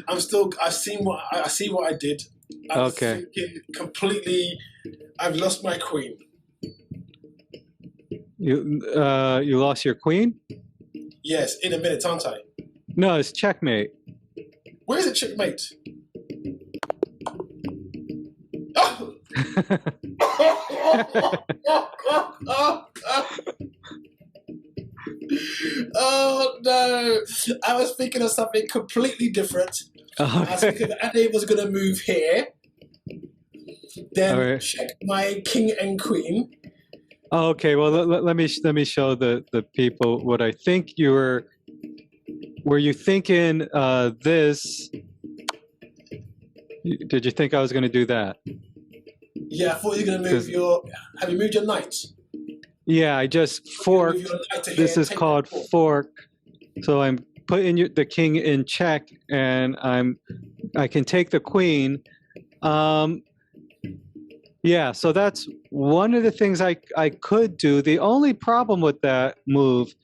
Speaker 2: I see what I did. I'm
Speaker 1: Okay.
Speaker 2: thinking completely. I've lost my queen.
Speaker 1: You lost your queen?
Speaker 2: Yes, in a minute, aren't I?
Speaker 1: No, it's checkmate.
Speaker 2: Where is it checkmate? Oh! Oh no! I was thinking of something completely different.
Speaker 1: Okay.
Speaker 2: I was thinking that Ade was going to move here,
Speaker 1: All
Speaker 2: Then
Speaker 1: right.
Speaker 2: check my king and queen.
Speaker 1: Oh, okay. Well, let me show the people what I think you were. Were you thinking this? Did you think I was going to do that?
Speaker 2: Yeah, I thought you were going to move
Speaker 1: 'Cause-
Speaker 2: your. Have you moved your knight?
Speaker 1: yeah, I just
Speaker 2: You're going to move
Speaker 1: forked.
Speaker 2: your knight to here
Speaker 1: This
Speaker 2: and
Speaker 1: is
Speaker 2: take that
Speaker 1: called
Speaker 2: pawn.
Speaker 1: fork. So I'm putting the king in check, and I can take the queen. Um, yeah, so that's one of the things I could do. The only problem with that move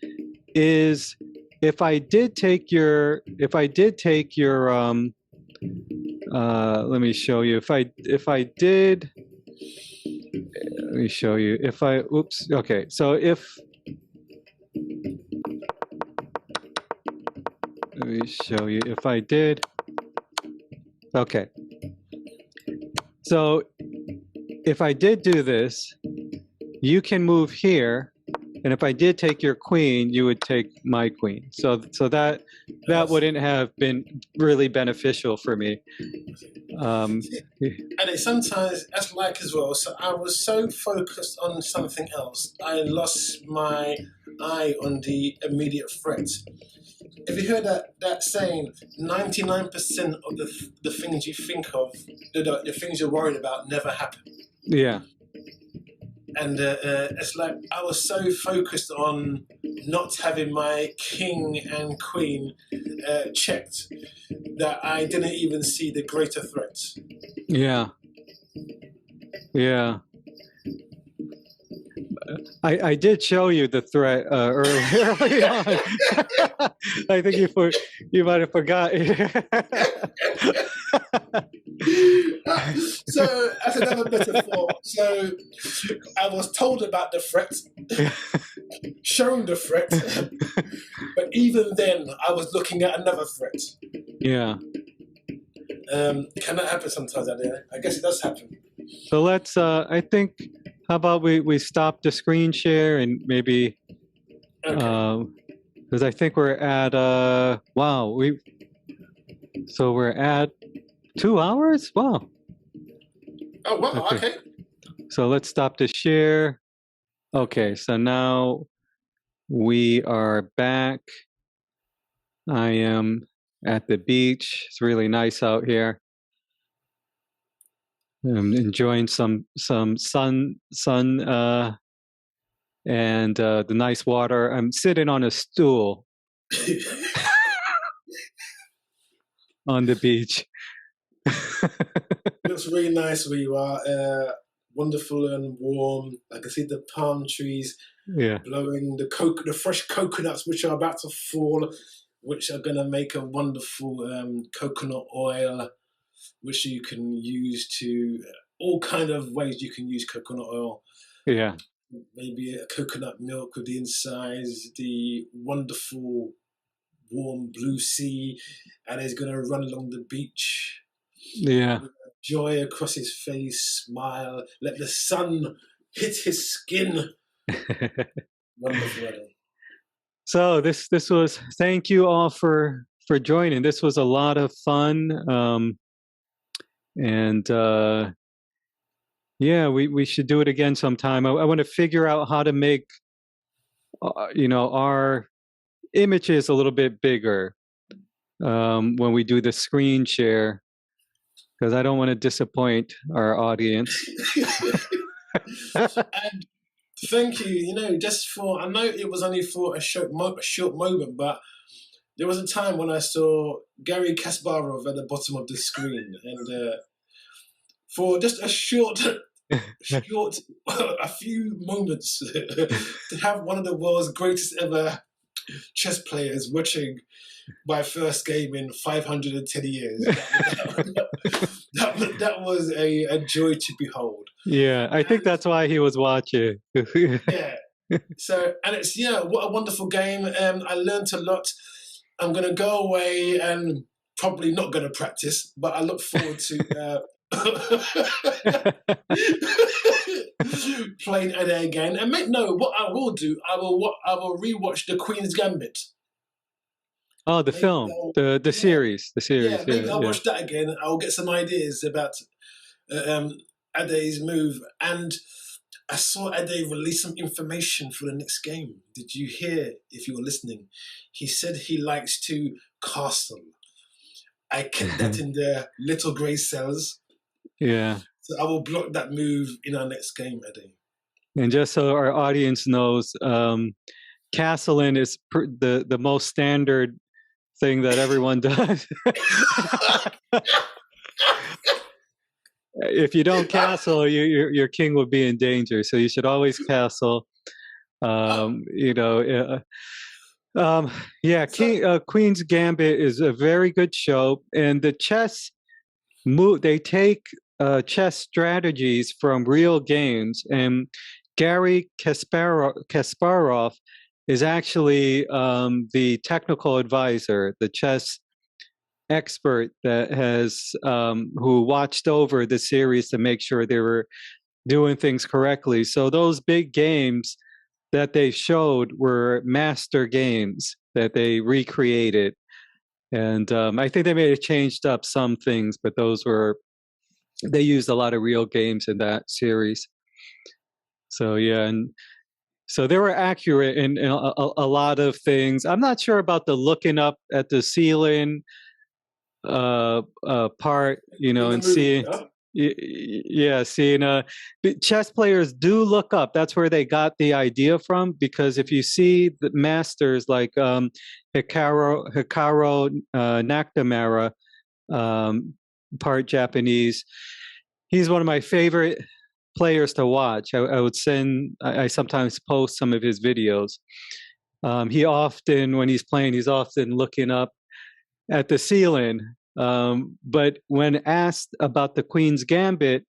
Speaker 1: is if I did take your let me show you. If I did let me show you. If I oops, okay. So if let me show you. If I did okay. So if I did do this, you can move here, and if I did take your queen, you would take my queen. So that wouldn't have been really beneficial for me.
Speaker 2: And it sometimes, that's like as well. So I was so focused on something else, I lost my eye on the immediate threat. If you heard that saying, 99% of the things you think of, the things you're worried about, never happen.
Speaker 1: Yeah,
Speaker 2: And it's like I was so focused on not having my king and queen checked that I didn't even see the greater threats.
Speaker 1: yeah, yeah. I did show you the threat early on. I think you might have forgotten.
Speaker 2: So that's another metaphor. So I was told about the threat, shown the threat, but even then I was looking at another threat.
Speaker 1: Yeah.
Speaker 2: Can that happen sometimes, Adia? I guess it does happen.
Speaker 1: So let's. I think. How about we stop the screen share and maybe.
Speaker 2: Okay.
Speaker 1: Because I think we're at. Wow. So we're at 2 hours. Wow.
Speaker 2: Oh, wow. Okay.
Speaker 1: So let's stop the share. Okay. So now we are back. I am at the beach. It's really nice out here. I'm enjoying some sun and the nice water. I'm sitting on a stool on the beach.
Speaker 2: Looks really nice where you are. Wonderful and warm. I can see the palm trees
Speaker 1: Yeah.
Speaker 2: blowing the fresh coconuts which are about to fall, which are going to make a wonderful coconut oil, which you can use to all kind of ways you can use coconut oil.
Speaker 1: Yeah.
Speaker 2: Maybe a coconut milk with the insides, the wonderful warm blue sea, and he's going to run along the beach.
Speaker 1: Yeah.
Speaker 2: Joy across his face, smile, let the sun hit his skin. Wonderful wedding.
Speaker 1: So this was. Thank you all for joining. This was a lot of fun. And yeah, we should do it again sometime. I want to figure out how to make our images a little bit bigger when we do the screen share, because I don't want to disappoint our audience.
Speaker 2: And thank you. Just for, I know it was only for a short moment, but there was a time when I saw Gary Kasparov at the bottom of the screen, and for just a short, a few moments, to have one of the world's greatest ever chess players watching my first game in 510 years. That was a joy to behold.
Speaker 1: Yeah, I think that's why he was watching.
Speaker 2: Yeah. So, and it's, what a wonderful game. I learned a lot. I'm going to go away and probably not going to practice, but I look forward to playing Ade again. And what I will do, I will rewatch The Queen's Gambit.
Speaker 1: Oh, the film, the series,
Speaker 2: Yeah, maybe I'll
Speaker 1: yeah.
Speaker 2: watch that again. I'll get some ideas about Ade's move, and I saw Ade release some information for the next game. Did you hear? If you were listening, he said he likes to castle. I kept that in the little grey cells,
Speaker 1: Yeah.
Speaker 2: so I will block that move in our next game, Ade.
Speaker 1: And just so our audience knows, castling is the most standard thing that everyone does. If you don't castle, your king would be in danger. So you should always castle. You know, yeah, Queen's Gambit is a very good show, and the chess move. They take chess strategies from real games, and Gary Kasparov is actually the technical advisor, the chess expert that has who watched over the series to make sure they were doing things correctly. So those big games that they showed were master games that they recreated, and I think they may have changed up some things, but they used a lot of real games in that series. So yeah, and so they were accurate in a lot of things. I'm not sure about the looking up at the ceiling part, you know, and seeing, yeah, seeing chess players do look up. That's where they got the idea from, because if you see the masters like Hikaru McNamara, part Japanese, he's one of my favorite players to watch. I sometimes post some of his videos. He often, when he's playing, he's often looking up at the ceiling. But when asked about the Queen's Gambit,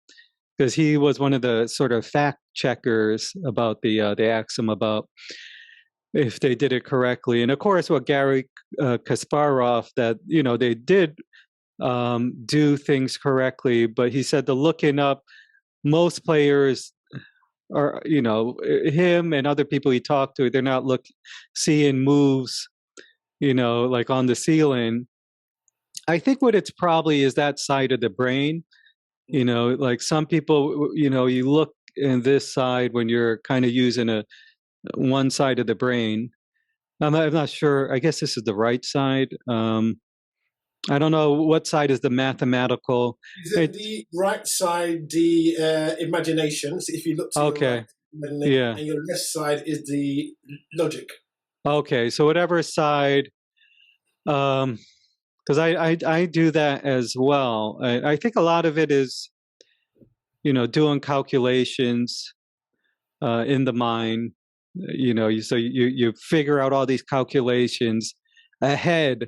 Speaker 1: because he was one of the sort of fact checkers about they asked him about if they did it correctly. And of course, what Gary Kasparov, that, you know, they did do things correctly, but he said the looking up, most players are, you know, him and other people he talked to, they're not seeing moves, you know, like on the ceiling. I think what it's probably is that side of the brain, you know, like some people, you know, you look in this side when you're kind of using one side of the brain. I'm not sure. I guess this is the right side. I don't know what side is the mathematical.
Speaker 2: Is it the right side, the imagination? So if you look to
Speaker 1: okay.
Speaker 2: the right,
Speaker 1: Yeah.
Speaker 2: and your left side is the logic.
Speaker 1: Okay, so whatever side, because I do that as well. I think a lot of it is, you know, doing calculations in the mind. You know, you figure out all these calculations ahead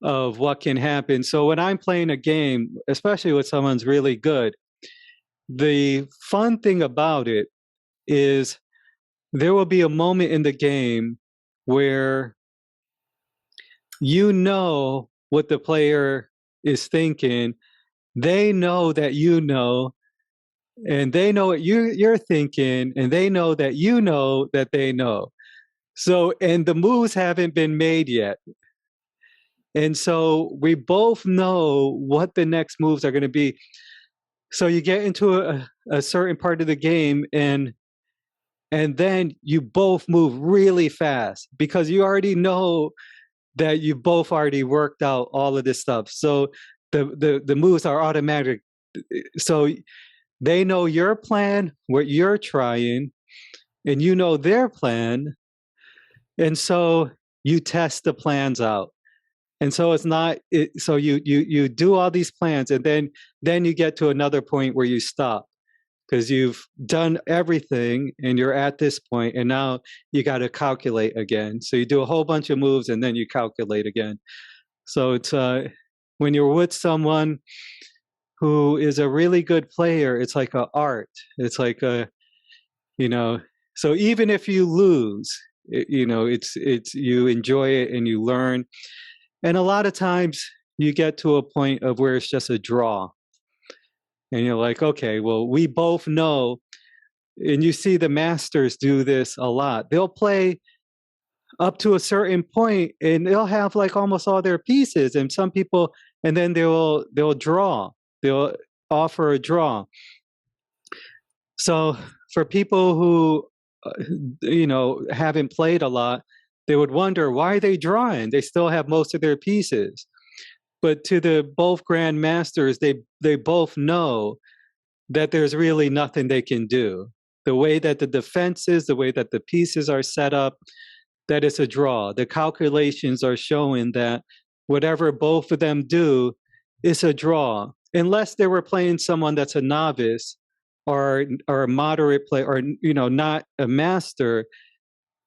Speaker 1: of what can happen. So when I'm playing a game, especially with someone's really good, the fun thing about it is there will be a moment in the game where you know what the player is thinking. They know that you know, and they know what you're thinking, and they know that you know that they know. So, and the moves haven't been made yet. And so we both know what the next moves are going to be. So you get into a certain part of the game, and then you both move really fast because you already know that you both already worked out all of this stuff. So the moves are automatic. So they know your plan, what you're trying, and you know their plan. And so you test the plans out. And so it's not so you do all these plans, and then you get to another point where you stop because you've done everything and you're at this point, and now you got to calculate again. So you do a whole bunch of moves and then you calculate again. So it's when you're with someone who is a really good player, it's like an art. It's like a, you know, so even if you lose, you know, it's you enjoy it and you learn. And a lot of times you get to a point of where it's just a draw. And you're like, okay, well, we both know. And you see the masters do this a lot. They'll play up to a certain point and they'll have like almost all their pieces. And some people, and then they'll draw. They'll offer a draw. So for people who, haven't played a lot, they would wonder why are they drawing? They still have most of their pieces. But to the both grandmasters, they both know that there's really nothing they can do. The way that the defense is, the way that the pieces are set up, that it's a draw. The calculations are showing that whatever both of them do is a draw, unless they were playing someone that's a novice or a moderate player or not a master.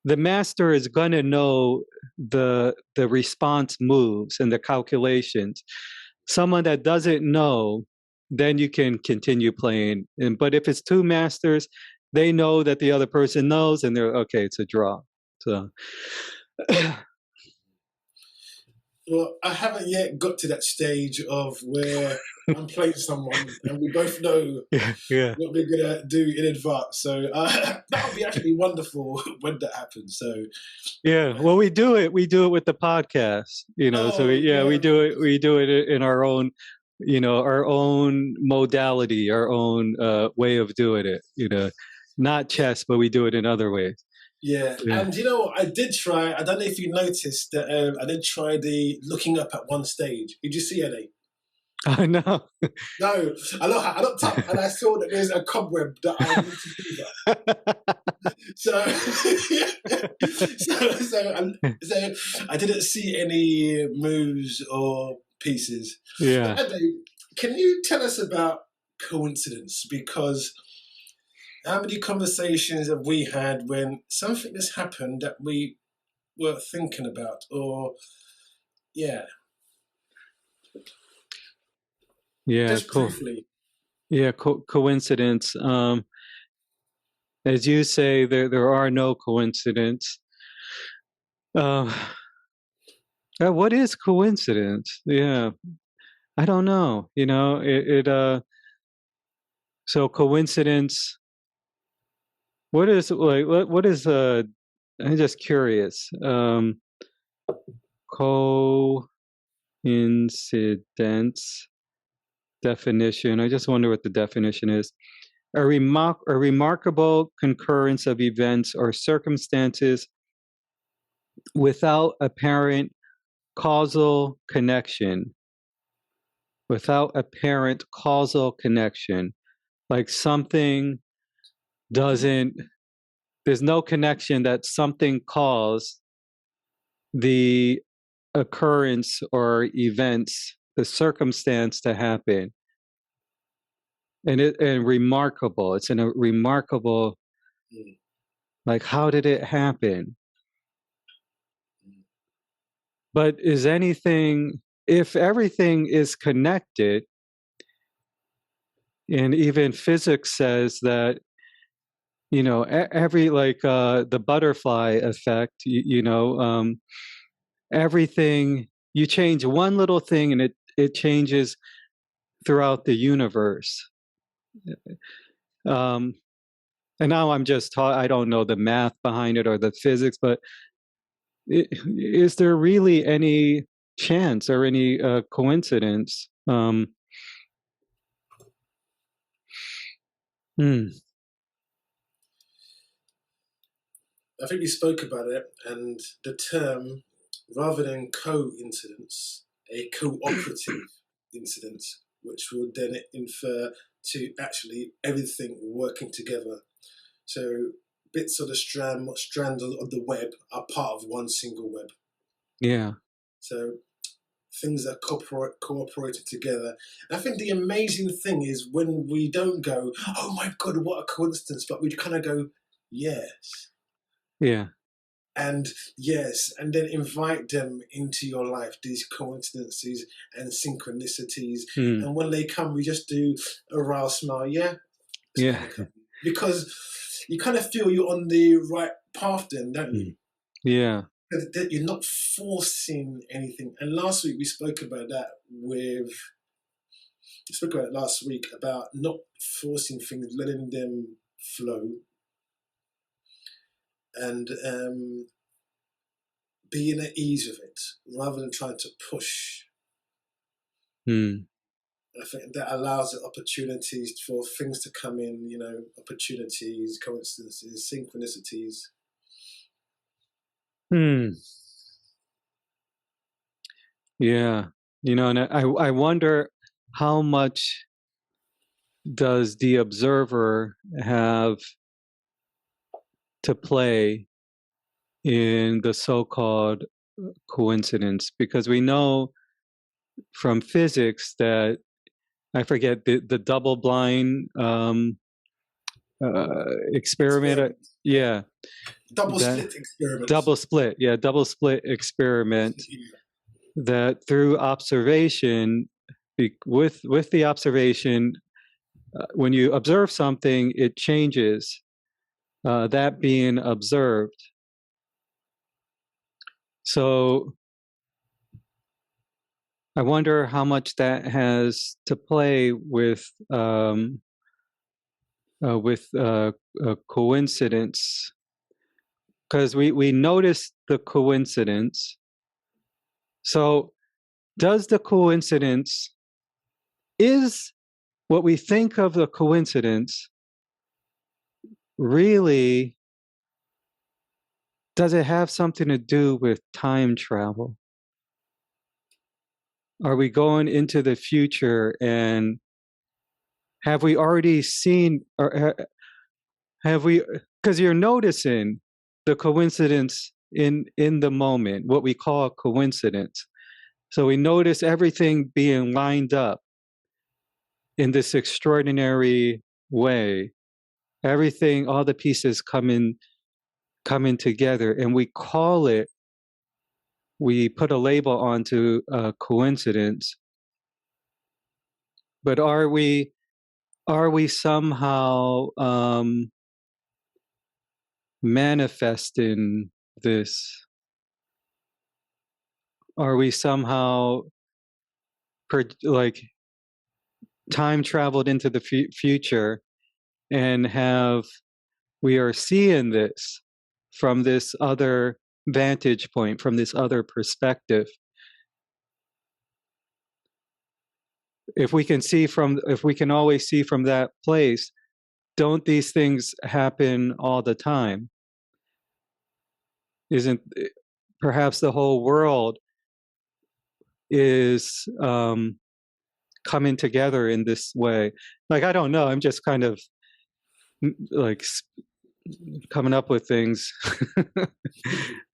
Speaker 1: The master is going to know the response moves and the calculations. Someone that doesn't know, then you can continue playing. But if it's two masters, they know that the other person knows, and they're okay. It's a draw. So
Speaker 2: Well, I haven't yet got to that stage of where I'm playing someone and we both know
Speaker 1: yeah,
Speaker 2: what we're gonna do in advance. So that would be actually wonderful when that happens. So
Speaker 1: yeah. Well, we do it. We do it with the podcast. So
Speaker 2: oh yeah,
Speaker 1: we do it. We do it in our own, our own modality, our own way of doing it. Not chess, but we do it in other ways.
Speaker 2: yeah.
Speaker 1: Yeah.
Speaker 2: And you know what? I did try. I don't know if you noticed that I did try the looking up at one stage. Did you see any?
Speaker 1: I know.
Speaker 2: No, I looked up and I saw that there's a cobweb that I need to do that. So, so I didn't see any moves or pieces.
Speaker 1: Yeah.
Speaker 2: Ade, can you tell us about coincidence? Because how many conversations have we had when something has happened that we were thinking about, or yeah,
Speaker 1: Yeah.
Speaker 2: just
Speaker 1: Cool.
Speaker 2: briefly.
Speaker 1: Yeah. Coincidence. As you say, there are no coincidence. Uh, what is coincidence? Yeah, I don't know. So coincidence. What is like? What is I'm just curious. Coincidence definition. I just wonder what the definition is. A remarkable concurrence of events or circumstances without apparent causal connection. Without apparent causal connection. Like something doesn't, there's no connection that something caused the occurrence or events, the circumstance to happen. And remarkable. It's in a remarkable,
Speaker 2: Mm,
Speaker 1: like, how did it happen?
Speaker 2: mm,
Speaker 1: But is anything, if everything is connected, and even physics says that, every, like, the butterfly effect, everything, you change one little thing and it changes throughout the universe. Um, and now I'm just I don't know the math behind it or the physics, but is there really any chance or any coincidence? Hmm,
Speaker 2: I think we spoke about it, and the term, rather than coincidence, a cooperative incident, which would then infer to actually everything working together. So bits of the strand of the web are part of one single web.
Speaker 1: yeah,
Speaker 2: So things are cooperated together. And I think the amazing thing is when we don't go, oh my God, what a coincidence, but we kind of go, yes.
Speaker 1: yeah,
Speaker 2: And yes, and then invite them into your life, these coincidences and synchronicities.
Speaker 1: hmm,
Speaker 2: And when they come, we just do a raw smile, yeah, it's
Speaker 1: yeah,
Speaker 2: going to come. Because you kind of feel you're on the right path then, don't
Speaker 1: hmm,
Speaker 2: you?
Speaker 1: yeah,
Speaker 2: That you're not forcing anything. And last week we spoke about that we spoke about it last week about not forcing things, letting them flow and being at ease with it rather than trying to push.
Speaker 1: hmm.
Speaker 2: I think that allows opportunities for things to come in, opportunities, coincidences, synchronicities.
Speaker 1: Hmm. Yeah. And I wonder how much does the observer have to play in the so-called coincidence? Because we know from physics that I forget the double blind experiment.
Speaker 2: Experiment, yeah.
Speaker 1: Yeah,
Speaker 2: Double
Speaker 1: that
Speaker 2: slit experiment.
Speaker 1: double split. Yeah, double split experiment
Speaker 2: Yeah.
Speaker 1: that through observation, with the observation, when you observe something, it changes. That being observed. So I wonder how much that has to play with a coincidence, because we notice the coincidence. So does the coincidence, is what we think of the coincidence really, does it have something to do with time travel? Are we going into the future, and have we already seen, or have we, because you're noticing the coincidence in the moment, what we call a coincidence. So we notice everything being lined up in this extraordinary way. Everything, all the pieces coming together, and we put a label onto a coincidence. But are we somehow manifesting this? Are we somehow like time traveled into the future, and we are seeing this from this other vantage point, from this other perspective? If we can always see from that place, don't these things happen all the time? Isn't perhaps the whole world is coming together in this way? Like, I don't know, I'm just kind of like coming up with things.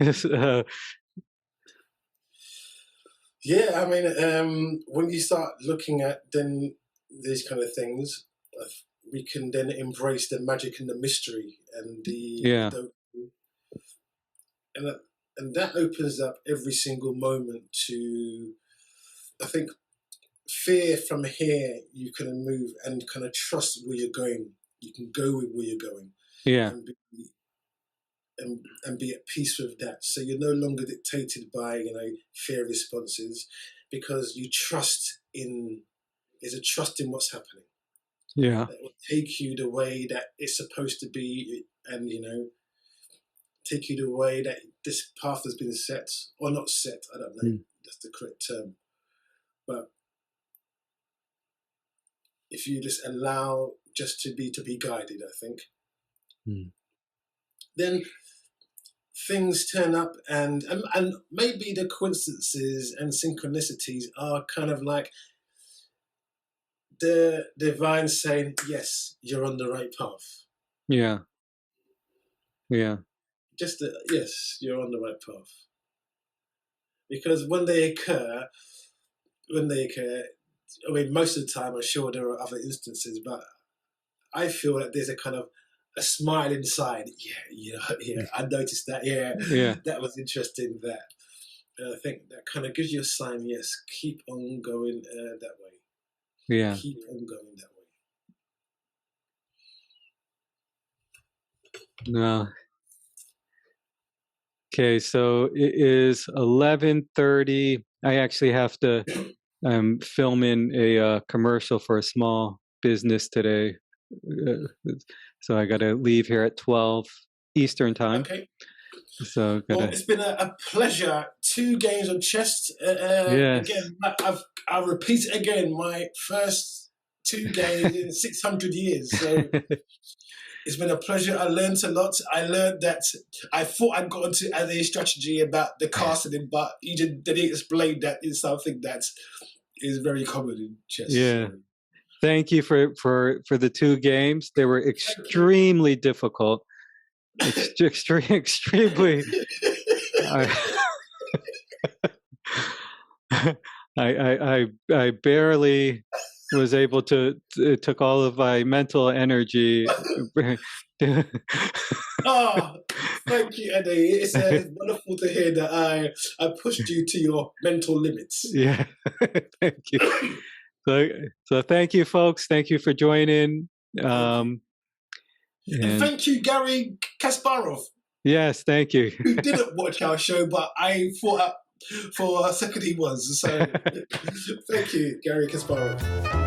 Speaker 1: uh,
Speaker 2: Yeah, I mean, when you start looking at then these kind of things, we can then embrace the magic and the mystery and
Speaker 1: yeah,
Speaker 2: and that, and that opens up every single moment to, I think, fear from here. You can move and kind of trust where you're going. You can go with where you're going,
Speaker 1: yeah,
Speaker 2: and be at peace with that. So you're no longer dictated by fear responses, because you trust in is a trust in what's happening
Speaker 1: yeah,
Speaker 2: that will take you the way that it's supposed to be, and take you the way that this path has been set or not set. I don't know.
Speaker 1: mm,
Speaker 2: That's the correct term. But if you just allow just to be guided, I think,
Speaker 1: mm,
Speaker 2: then things turn up, and maybe the coincidences and synchronicities are kind of like the divine saying, yes, you're on the right path.
Speaker 1: yeah, yeah,
Speaker 2: Just yes, you're on the right path. Because when they occur, I mean, most of the time, I'm sure there are other instances, but I feel that there's a kind of a smile inside. Yeah, I noticed that. Yeah,
Speaker 1: yeah,
Speaker 2: that was interesting. That I think that kind of gives you a sign. Yes, keep on going that way.
Speaker 1: yeah.
Speaker 2: Keep on going that way.
Speaker 1: No. Okay, so it is 11:30. I actually have to film in a commercial for a small business today. So I got to leave here at 12 Eastern time.
Speaker 2: Okay.
Speaker 1: So
Speaker 2: Well,
Speaker 1: gotta
Speaker 2: it's been a pleasure. 2 games of chess.
Speaker 1: yes.
Speaker 2: Again, I'll repeat it again. My first 2 games in 600 years. So it's been a pleasure. I learned a lot. I learned that I thought I'd got into as a strategy about the castling, but you didn't explain that is something that is very common in chess.
Speaker 1: Yeah.
Speaker 2: So
Speaker 1: Thank you for the 2 games. They were
Speaker 2: thank you.
Speaker 1: extremely difficult. Extremely. I, I barely was able to. It took all of my mental energy.
Speaker 2: Ah, thank you, Eddie. It's wonderful to hear that I pushed you to your mental limits.
Speaker 1: Yeah. Thank you. So thank you, folks. Thank you for joining.
Speaker 2: Thank you. And
Speaker 1: And
Speaker 2: thank you, Gary Kasparov,
Speaker 1: yes, thank you.
Speaker 2: who didn't watch our show, but I thought for a second he was. So thank you, Gary Kasparov.